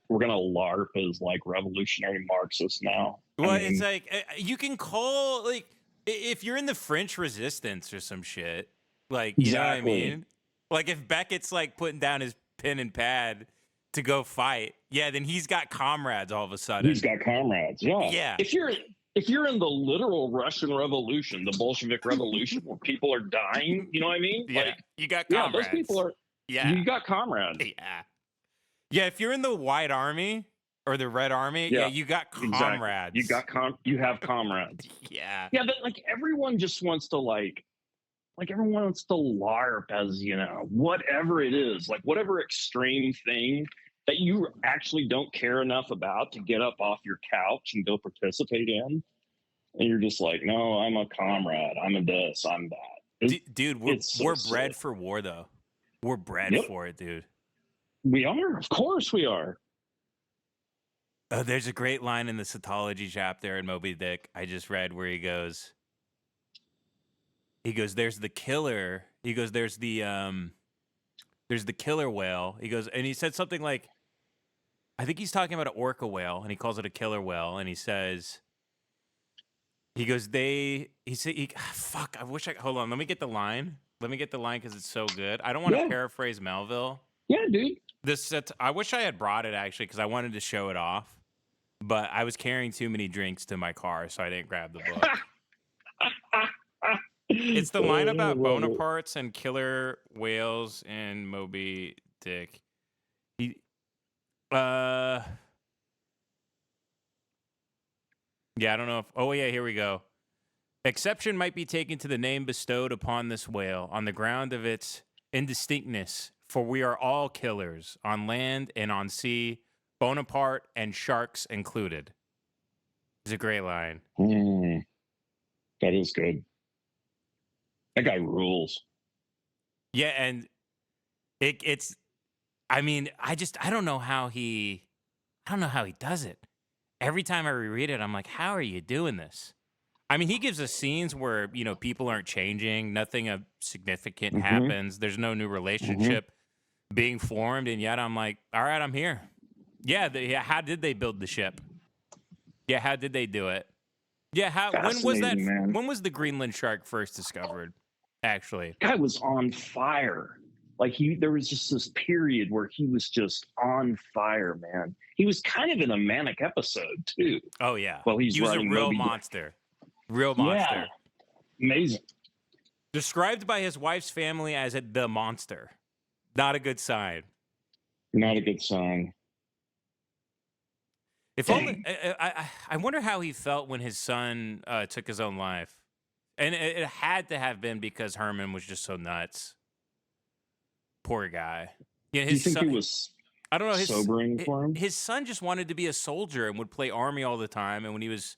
LARP as like revolutionary Marxists now.
Well, it's like you can call, like, if you're in the French Resistance or some shit, like, you know what I mean? Like if Beckett's like putting down his pen and pad to go fight, yeah, then he's got comrades all of a sudden.
He's got comrades, yeah.
Yeah.
If you're in the literal Russian Revolution, the Bolshevik Revolution, where people are dying, you know what I mean?
Yeah,
like,
you got comrades.
Yeah, those people are. Yeah, you got comrades.
Yeah, if you're in the White Army, or the Red Army. Yeah, you got comrades.
Exactly. You have comrades.
Yeah.
Yeah, but like everyone just wants to like everyone wants to LARP as, whatever it is, like whatever extreme thing that you actually don't care enough about to get up off your couch and go participate in. And you're just like, no, I'm a comrade. I'm a this, I'm that.
Dude, we're bred for war, though. We're bred for it, dude.
We are. Of course we are.
There's a great line in the Cytology chapter in Moby Dick I just read where he goes, there's the killer. He goes, there's the killer whale. He goes, and he said something like, I think he's talking about an orca whale, and he calls it a killer whale, and he says, fuck, I wish hold on, let me get the line. Let me get the line because it's so good. I don't want to paraphrase Melville.
Yeah, dude.
I wish I had brought it, actually, because I wanted to show it off. But I was carrying too many drinks to my car, so I didn't grab the book. It's the line about Bonapartes and killer whales in Moby Dick. Yeah, I don't know if... Oh, yeah, here we go. Exception might be taken to the name bestowed upon this whale on the ground of its indistinctness, for we are all killers, on land and on sea, Bonaparte and sharks included. It's a great line.
That is good. That guy rules.
Yeah, and it's... I mean, I don't know how he does it. Every time I reread it, I'm like, how are you doing this? I mean, he gives us scenes where, people aren't changing, nothing of significant happens, there's no new relationship being formed, and yet I'm like, all right, I'm here. Yeah, how did they build the ship? Yeah, how did they do it? Yeah, when was that? Man. When was the Greenland shark first discovered? Actually,
guy was on fire. Like there was just this period where he was just on fire, man. He was kind of in a manic episode too.
Oh yeah.
Well,
he was a real monster. Real monster.
Yeah. Amazing.
Described by his wife's family as the monster. Not a good sign.
Not a good sign.
If only, I wonder how he felt when his son took his own life. And it had to have been because Herman was just so nuts. Poor guy. Yeah,
Do you think he was
I don't know,
sobering for him?
His son just wanted to be a soldier and would play army all the time. And when he was...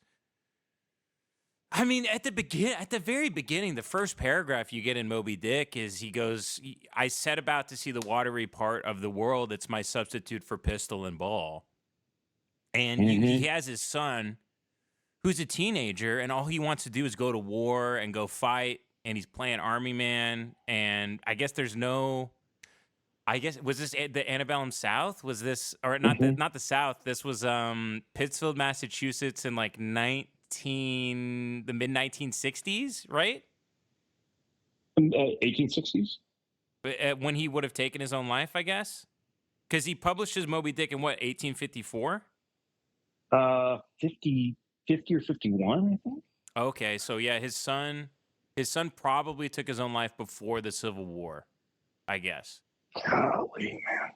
I mean, at the very beginning, the first paragraph you get in Moby Dick is he goes, I set about to see the watery part of the world. It's my substitute for pistol and ball. And he has his son who's a teenager, and all he wants to do is go to war and go fight, and he's playing army man. And I guess was this the antebellum South? Was this, or not the South, this was Pittsfield, Massachusetts in like the mid-1960s, right?
1860s?
When he would have taken his own life, I guess? Because he published his Moby Dick in what, 1854?
50 or 51, I think.
Okay, so yeah, his son probably took his own life before the Civil War, I guess.
Golly, man.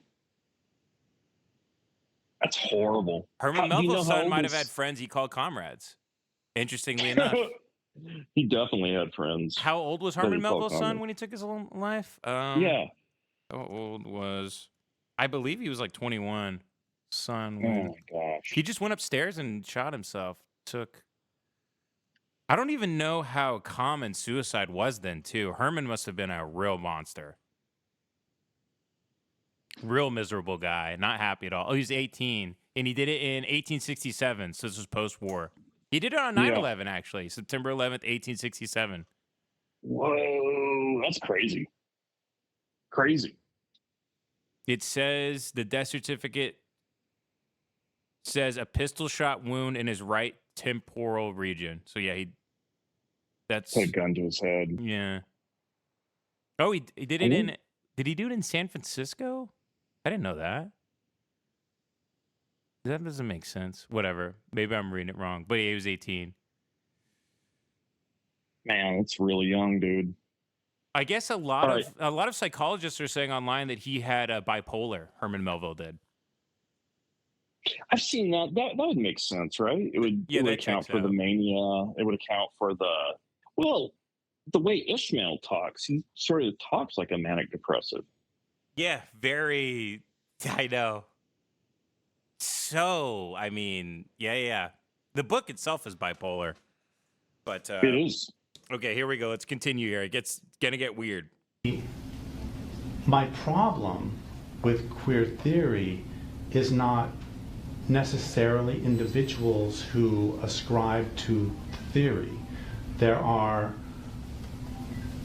That's horrible.
Herman Melville's son might have had friends he called comrades. Interestingly enough.
He definitely had friends.
How old was Herman Melville's son when he took his own life?
Yeah.
How old was... I believe he was like 21. Son.
Oh, my gosh.
He just went upstairs and shot himself. I don't even know how common suicide was then, too. Herman must have been a real monster. Real miserable guy. Not happy at all. Oh, he was 18. And he did it in 1867. So this was post-war. He did it on 9/11, actually. September 11th, 1867.
Whoa. That's crazy. Crazy.
It says the death certificate says a pistol shot wound in his right temporal region. So yeah, that's
a gun to his head.
Yeah. Oh, he did it in. Did he do it in San Francisco? I didn't know that. That doesn't make sense. Whatever. Maybe I'm reading it wrong. But yeah, he was 18.
Man, that's really young, dude.
I guess a lot of psychologists are saying online that he had a bipolar. Herman Melville did.
I've seen that. That would make sense, right? It would
that
account
checks
for the
out.
mania. It would account for the way Ishmael talks. He sort of talks like a manic depressive.
Yeah, very. I know. So, I mean, yeah. The book itself is bipolar, but
It is.
Okay, here we go. Let's continue here. It's gonna get weird.
My problem with queer theory is not necessarily individuals who ascribe to theory. There are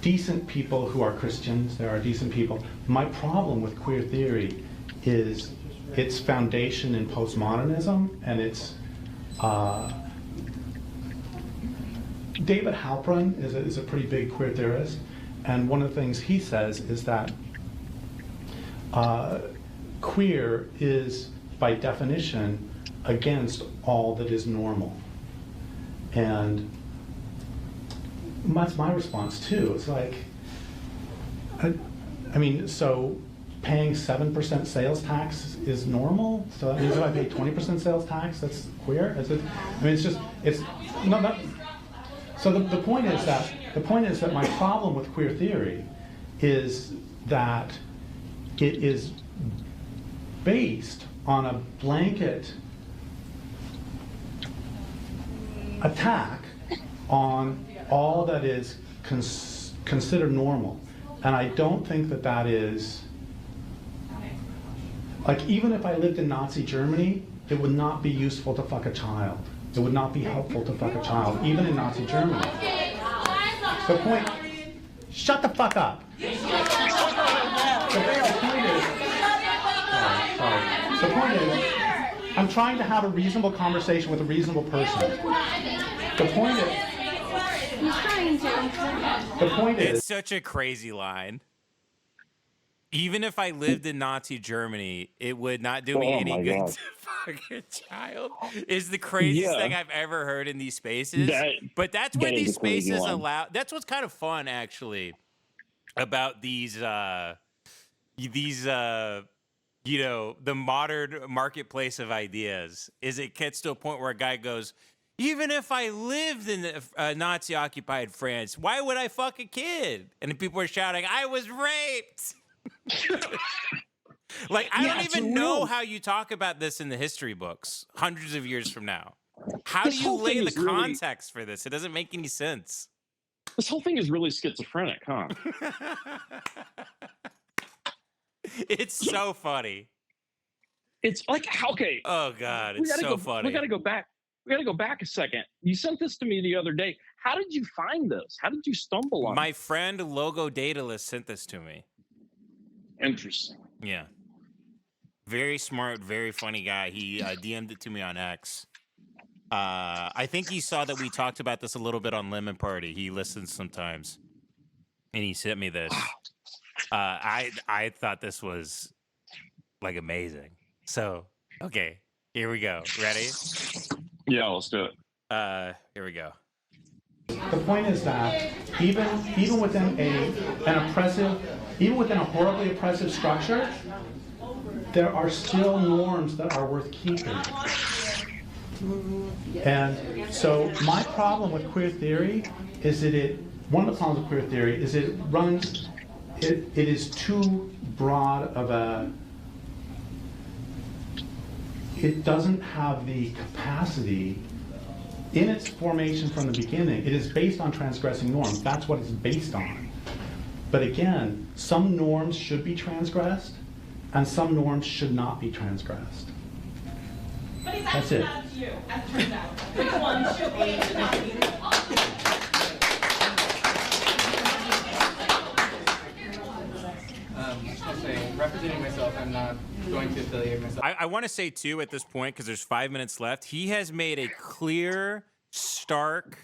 decent people who are Christians. There are decent people. My problem with queer theory is its foundation in postmodernism, and its David Halpern is a pretty big queer theorist, and one of the things he says is that queer is, by definition, against all that is normal. And that's my response too. It's like, I mean, so paying 7% sales tax is normal? So that means if I pay 20% sales tax, that's queer? Is it? I mean, it's no, that. So the point is that my problem with queer theory is that it is based on a blanket attack on all that is considered normal. And I don't think that that is, like, even if I lived in Nazi Germany, it would not be useful to fuck a child. It would not be helpful to fuck a child, even in Nazi Germany. The point, shut the fuck up. The point is, I'm trying to have a reasonable conversation with a reasonable person. The point is,
It's such a crazy line. Even if I lived in Nazi Germany, it would not do me any good to fuck a child. Is the craziest thing I've ever heard in these spaces. But that's where these spaces allow. That's what's kind of fun, actually, about these you know, the modern marketplace of ideas. Is it gets to a point where a guy goes, even if I lived in Nazi-occupied France, why would I fuck a kid? And people are shouting, I was raped. Like, I don't even know how you talk about this in the history books hundreds of years from now. How do you lay the context for this? It doesn't make any sense.
This whole thing is really schizophrenic, huh?
It's so funny.
It's like, okay.
Oh, God, it's so funny.
We got to go back. We got to go back a second. You sent this to me the other day. How did you find this? How did you stumble on it?
My friend Logo Daedalus sent this to me.
Interesting.
Yeah. Very smart, very funny guy. He DM'd it to me on X. I think he saw that we talked about this a little bit on Lemon Party. He listens sometimes. And he sent me this. I thought this was, like, amazing. So, okay, here we go. Ready?
Yeah, let's do it.
Here we go.
the point is that even within a horribly oppressive structure, there are still norms that are worth keeping. And so my problem with queer theory is that one of the problems with queer theory is it is too broad of a, it doesn't have the capacity in its formation from the beginning. It is based on transgressing norms. That's what it's based on. But again, some norms should be transgressed and some norms should not be transgressed.
But he's
That's
actually
it.
not you, as it turns out. Which one should be and should not be?
I'll say, representing myself, I'm not going to affiliate myself.
I want to say, too, at this point, because there's 5 minutes left, he has made a clear, stark,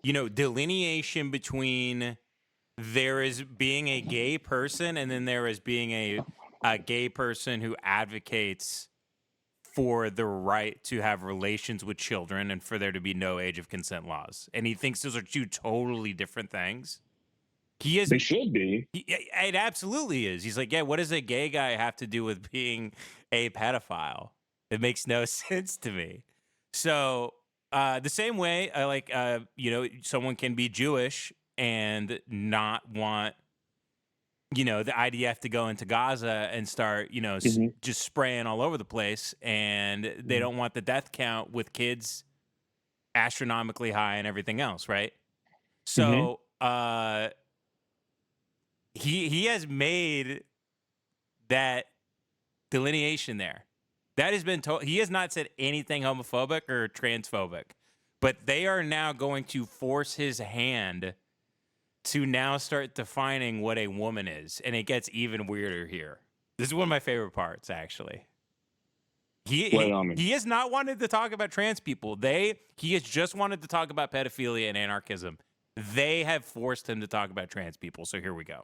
delineation between there is being a gay person and then there is being a gay person who advocates for the right to have relations with children and for there to be no age of consent laws. And he thinks those are two totally different things.
They should be.
It absolutely is. He's like, yeah, what does a gay guy have to do with being a pedophile? It makes no sense to me. So the same way, someone can be Jewish and not want, the IDF to go into Gaza and start, just spraying all over the place, and they don't want the death count with kids astronomically high and everything else, right? So he has made that delineation there. That has been told. He has not said anything homophobic or transphobic, but they are now going to force his hand to now start defining what a woman is, and it gets even weirder here. This is one of my favorite parts, actually. He has not wanted to talk about trans people. He has just wanted to talk about pedophilia and anarchism. They have forced him to talk about trans people. So here we go.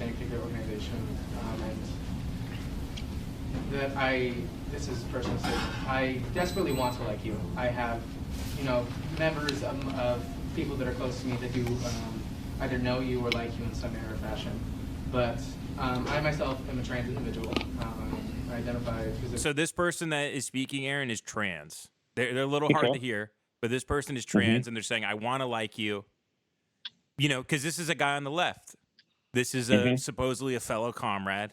Any particular organization, this is a personal statement. I desperately want to like you. I have, members of people that are close to me that do either know you or like you in some manner or fashion. But I myself am a trans individual. I identify physically.
So this person that is speaking, Aaron, is trans. They're a little hard to hear, but this person is trans, and they're saying, I want to like you. Because this is a guy on the left. This is supposedly a fellow comrade.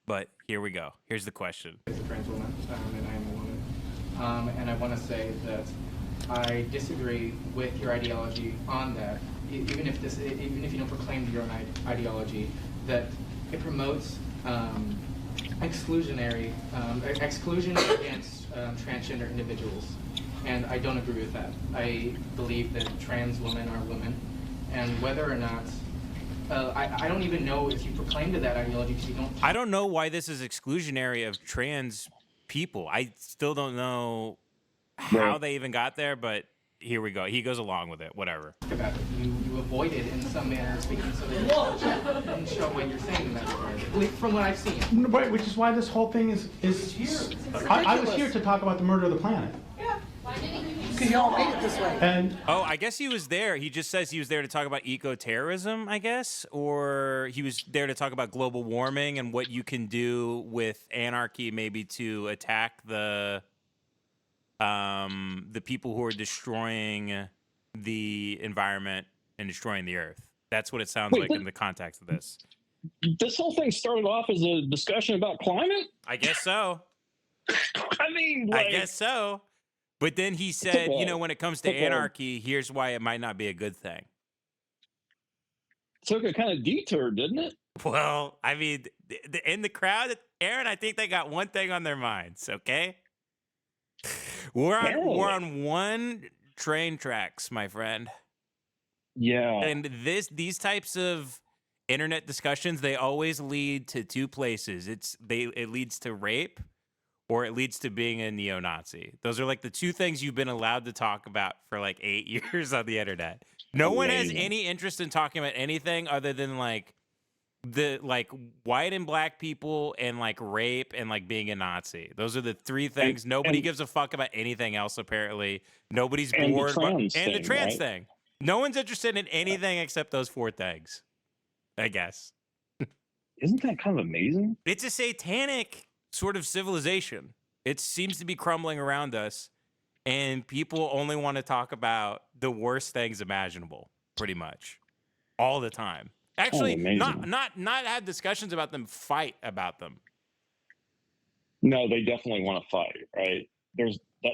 But here we go. Here's the question.
As a trans woman, and I am a woman. And I want to say that I disagree with your ideology on that. Even if you don't proclaim your own ideology, that it promotes exclusion against transgender individuals. And I don't agree with that. I believe that trans women are women, and whether or not I don't even know if you proclaim to that ideology because you don't.
I don't know why this is exclusionary of trans people. I still don't know how they even got there, but here we go. He goes along with it. Whatever.
About it. You avoid it in some manner, speaking so that you didn't show what you're saying in that regard. From what I've seen.
Right, which is why this whole thing is here. I was here to talk about the murder of the planet.
Yeah.
Because y'all made it this way.
And
I guess he was there. He just says he was there to talk about eco-terrorism, I guess, or he was there to talk about global warming and what you can do with anarchy, maybe to attack the people who are destroying the environment and destroying the earth. That's what it sounds like in the context of this.
This whole thing started off as a discussion about climate?
I guess so.
I
guess so. But then he said, when it comes to anarchy, here's why it might not be a good thing.
Took a kind of detour, didn't it?
Well, I mean, in the crowd, Aaron, I think they got one thing on their minds, okay? We're on one train tracks, my friend.
Yeah.
And these types of internet discussions, they always lead to two places. It leads to rape, or it leads to being a neo-Nazi. Those are like the two things you've been allowed to talk about for like 8 years on the internet. No one has any interest in talking about anything other than like white and black people and like rape and like being a Nazi. Those are the three things. Nobody gives a fuck about anything else, apparently. Nobody's bored. And the trans thing. No one's interested in anything except those four things, I guess.
Isn't that kind of amazing?
It's a satanic sort of civilization. It seems to be crumbling around us, and people only want to talk about the worst things imaginable, pretty much, all the time. Actually, not have discussions about them, fight about them.
No, they definitely want to fight, right?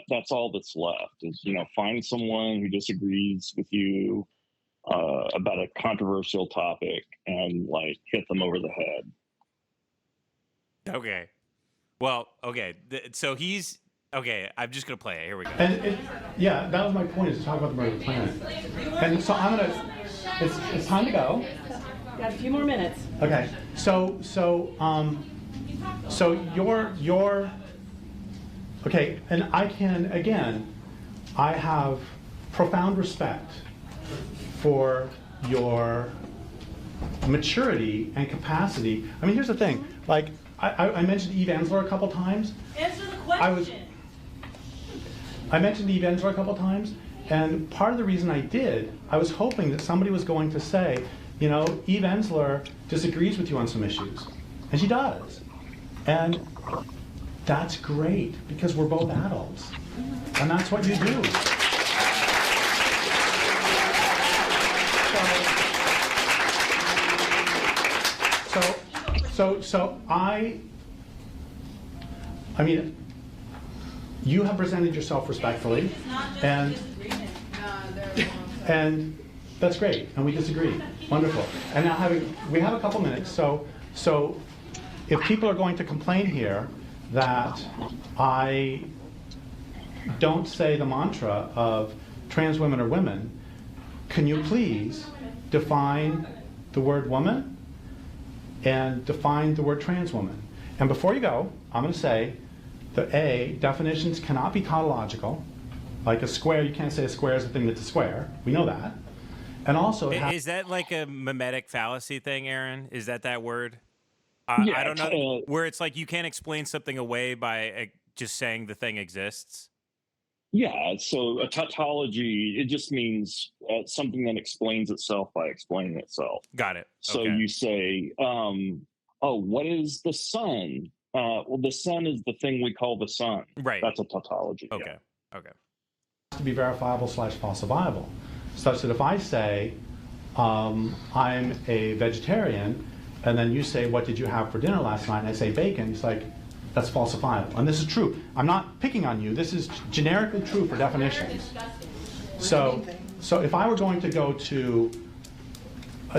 That's all that's left is, find someone who disagrees with you about a controversial topic and like hit them over the head.
Okay. Well, okay. So he's okay. I'm just gonna play it. Here we go.
And that was my point, is to talk about the murder of the planet. And so it's time to go.
Got a few more minutes.
Okay. So you're okay, and I have profound respect for your maturity and capacity. I mean, here's the thing. Like, I mentioned Eve Ensler a couple times.
Answer the question.
I mentioned Eve Ensler a couple times, and part of the reason I did, I was hoping that somebody was going to say, Eve Ensler disagrees with you on some issues. And she does. And That's great, because we're both adults. And that's what you do. So I mean, you have presented yourself respectfully, and that's great, and we disagree. Wonderful. And now we have a couple minutes, so if people are going to complain here that I don't say the mantra of trans women are women, can you please define the word woman and define the word trans woman? And before you go, I'm going to say that definitions cannot be tautological. Like a square, you can't say a square is a thing that's a square. We know that. And also,
is that like a mimetic fallacy thing, Aaron? Is that word?
Yeah,
I don't know. Where it's like you can't explain something away by just saying the thing exists.
Yeah, so a tautology, it just means something that explains itself by explaining itself.
Got it.
So
okay.
you say, what is the sun? Well, the sun is the thing we call the sun.
Right.
That's a tautology.
Okay.
Yeah.
Okay.
To be verifiable / falsifiable, such that if I say I'm a vegetarian, and then you say, what did you have for dinner last night? And I say bacon, it's like, that's falsifiable. And this is true. I'm not picking on you. This is generically true for definitions. So if I were going to go to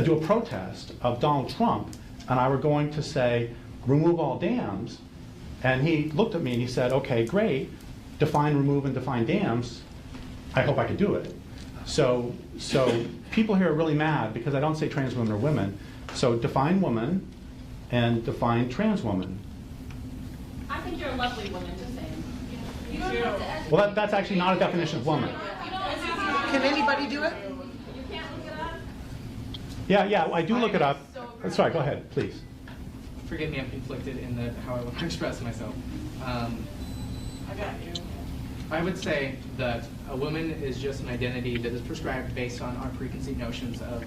do a protest of Donald Trump, and I were going to say, remove all dams, and he looked at me and he said, okay, great, define remove and define dams, I hope I could do it. So people here are really mad because I don't say trans women or women. So define woman and define trans woman.
I think you're a lovely woman, just saying. You don't have to.
Well, that's actually not a definition of woman.
Can anybody do it?
You can't look it up?
Yeah, I do look it up. Sorry, go ahead, please.
Forgive me, I'm conflicted in how I want to express myself.
I got you.
I would say that a woman is just an identity that is prescribed based on our preconceived notions of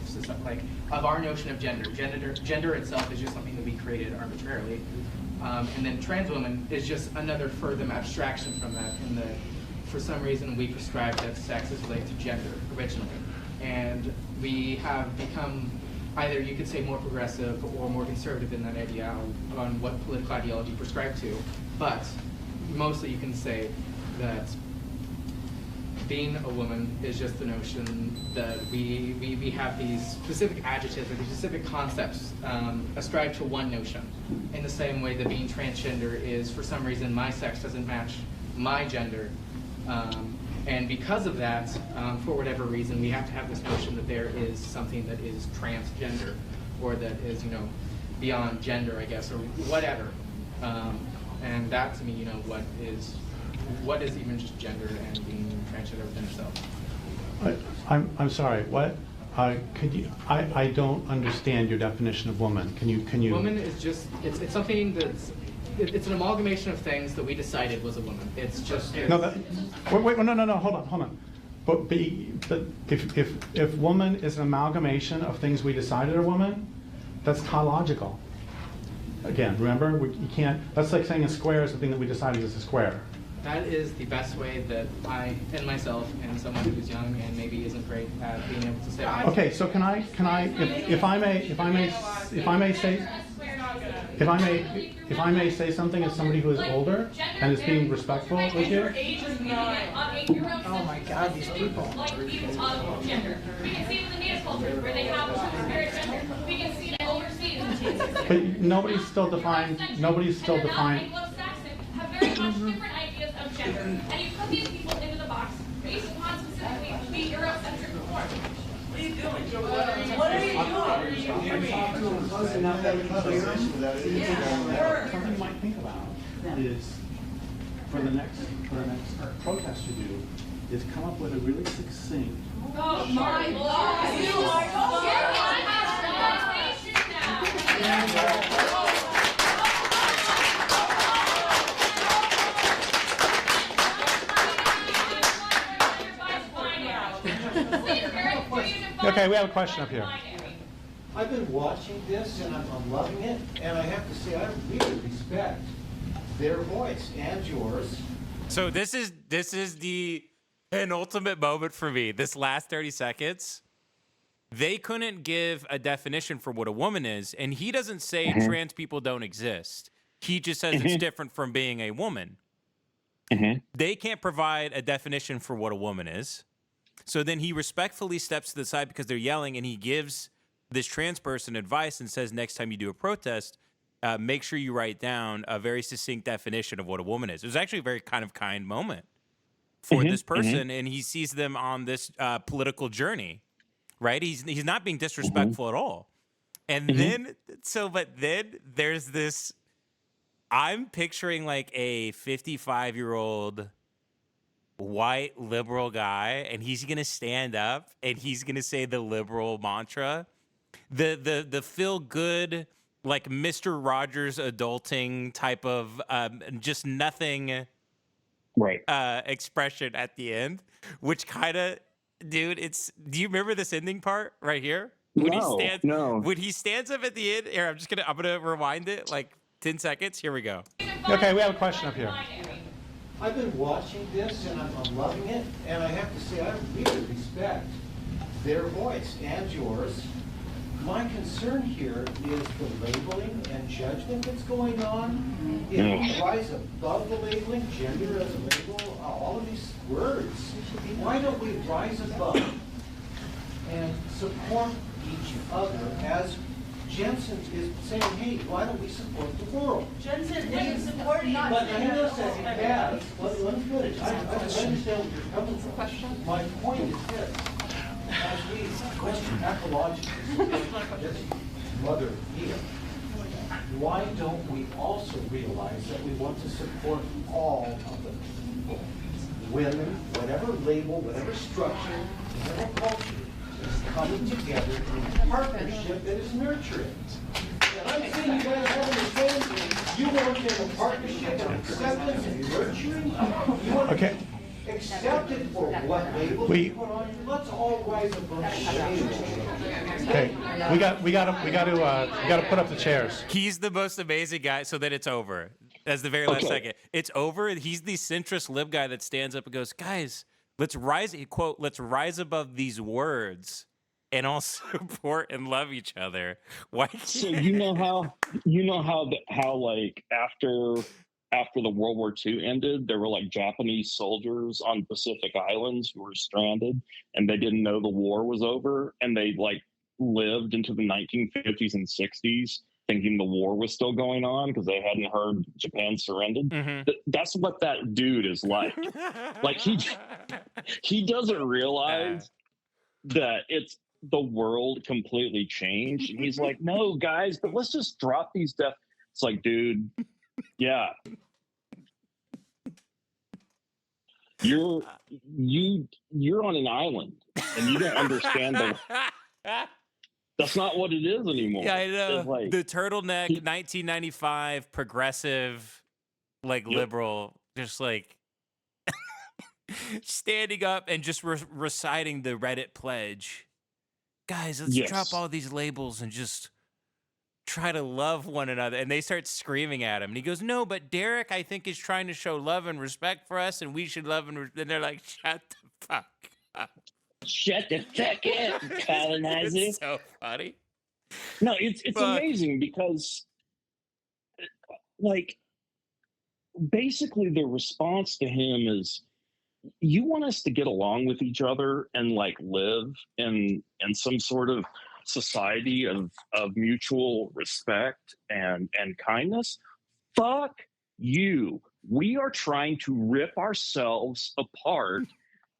our notion of gender. Gender itself is just something that we created arbitrarily. And then trans woman is just another further abstraction from that, in that for some reason we prescribe that sex is related to gender originally. And we have become either, you could say, more progressive or more conservative in that idea on what political ideology prescribed to. But mostly you can say that being a woman is just the notion that we have these specific adjectives or these specific concepts ascribed to one notion. In the same way that being transgender is, for some reason, my sex doesn't match my gender. And because of that, for whatever reason, we have to have this notion that there is something that is transgender, or that is, beyond gender, I guess, or whatever. And that, to me, what is even just gender and being transgender within itself?
I'm sorry. What? Could you? I don't understand your definition of woman. Can you?
Woman is just it's something that's. It's an amalgamation of things that we decided was a woman. It's just
no. No. Hold on. But if woman is an amalgamation of things we decided are woman, that's tautological. Again, remember, you can't. That's like saying a square is the thing that we decided is a square.
That is the best way that I and myself and someone who's young and maybe isn't great at being able to say.
Okay, so can I if I may say something as somebody who is older and is being respectful with you?
Oh my God, these people.
Like views of gender. We can see it in the native culture where they have two-spirit gender. We can see it overseas.
But nobody's still defined.
Anglo-Saxon have very much different ideas of gender, and you put these people into the box based upon specifically the Eurocentric form.
What are you doing? What are you doing?
Something you might think about is for the next protest you do is come up with a really succinct.
Oh my God! You
Okay, we have a question up here.
I've been watching this and I'm loving it, and I have to say I really respect
their voice and yours.
So this is the penultimate moment for me. This last 30 seconds, they couldn't give a definition for what a woman is, and he doesn't say trans people don't exist. He just says it's different from being a woman. They can't provide a definition for what a woman is. So then he respectfully steps to the side because they're yelling, and he gives this trans person advice and says, next time you do a protest, make sure you write down a very succinct definition of what a woman is. It was actually a very kind moment for this person, and he sees them on this political journey, right? He's not being disrespectful at all. And then there's this, I'm picturing like a 55-year-old white liberal guy, and he's gonna stand up and he's gonna say the liberal mantra, the feel good, like Mr. Rogers adulting type of just nothing expression at the end, which kind of, dude, do you remember this ending part right here? When he stands up at the end, here, I'm gonna rewind it like 10 seconds. Here we go.
Okay, we have a question up here.
I've been watching this and I'm loving it, and I have to say I really respect their voice and yours. My concern here is the labeling and judgment that's going on. If we rise above the labeling, gender as a label, all of these words, why don't we rise above and support each other as Jensen is saying, hey, why don't we support the world?
Jensen isn't supporting us.
But hang on a second, Kaz, let me finish. I understand where you're coming from. My point is this. As we question ecologically, this mother here, why don't we also realize that we want to support all of the people, women, whatever label, whatever structure, whatever culture, is coming together in a partnership that is nurturing. And I'm seeing you guys having the same thing. You want to have a partnership and acceptance and nurturing? You want to accept it for what label you put on? Let's all rise above shame.
Okay, we got to put up the chairs.
He's the most amazing guy, so that it's over. That's the very last second. It's over. He's the centrist lib guy that stands up and goes, guys, let's rise, quote, let's rise above these words and all support and love each other. Why?
So you know how like after the World War II ended, there were like Japanese soldiers on Pacific Islands who were stranded, and they didn't know the war was over, and they like lived into the 1950s and 60s thinking the war was still going on because they hadn't heard Japan surrendered. That's what that dude is like. Like he doesn't realize that it's the world completely changed. And he's like, no, guys, but let's just drop these stuff. It's like, dude, yeah. You're on an island and you don't understand that's not what it is anymore.
Yeah, I know.
Like,
the turtleneck, 1995, progressive, like liberal, just like standing up and just reciting the Reddit pledge. Guys, let's drop all these labels and just try to love one another. And they start screaming at him. And he goes, no, but Derrick, I think, is trying to show love and respect for us, and we should love and they're like, shut the fuck up.
Shut the fuck up, colonizer.
It's so funny.
No, it's amazing because, like, basically the response to him is, you want us to get along with each other and like live in some sort of society of mutual respect and kindness? Fuck you. We are trying to rip ourselves apart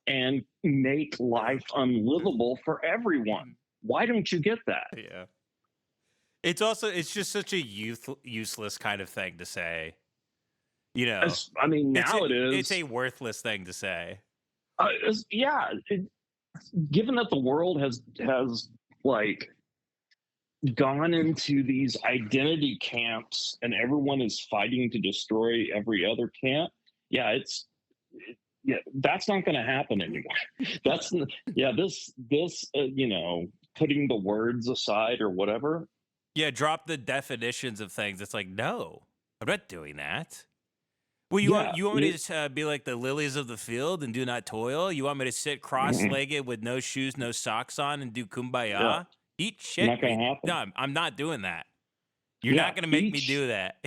and make life unlivable for everyone. Why don't you get that?
Yeah. It's just such a useless kind of thing to say. You know,
I mean, now it is.
It's a worthless thing to say.
Given that the world has like gone into these identity camps and everyone is fighting to destroy every other camp. That's not going to happen anymore. This putting the words aside or whatever.
Yeah, drop the definitions of things. It's like, no, I'm not doing that. Well, you
Yeah,
want you want me to be like the lilies of the field and do not toil? You want me to sit cross-legged with no shoes, no socks on, and do kumbaya?
Yeah.
Eat shit.
Not gonna
man.
happen.
No, I'm not doing that. You're
Yeah,
not gonna make me
each-
do that.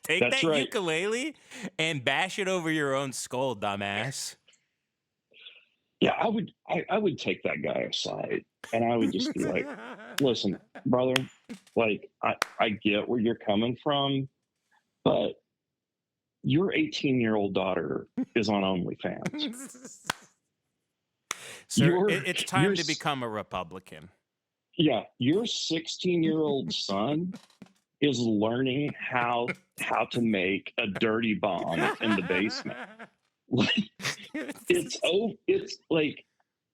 Take
That's
that
right.
ukulele and bash it over your own skull, dumbass.
Yeah, I would take that guy aside and I would just be like, listen, brother, like I get where you're coming from, but your 18-year-old daughter is on OnlyFans.
Sir, it's time
you're
to become a Republican.
Yeah, your 16-year-old son is learning how to make a dirty bomb in the basement. Like it's like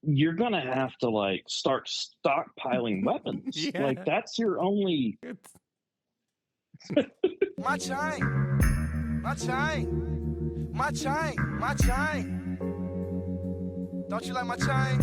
you're gonna have to like start stockpiling weapons.
Yeah.
Like that's your only.
My chain. My chain. My chain. My chain. Don't you like my chain?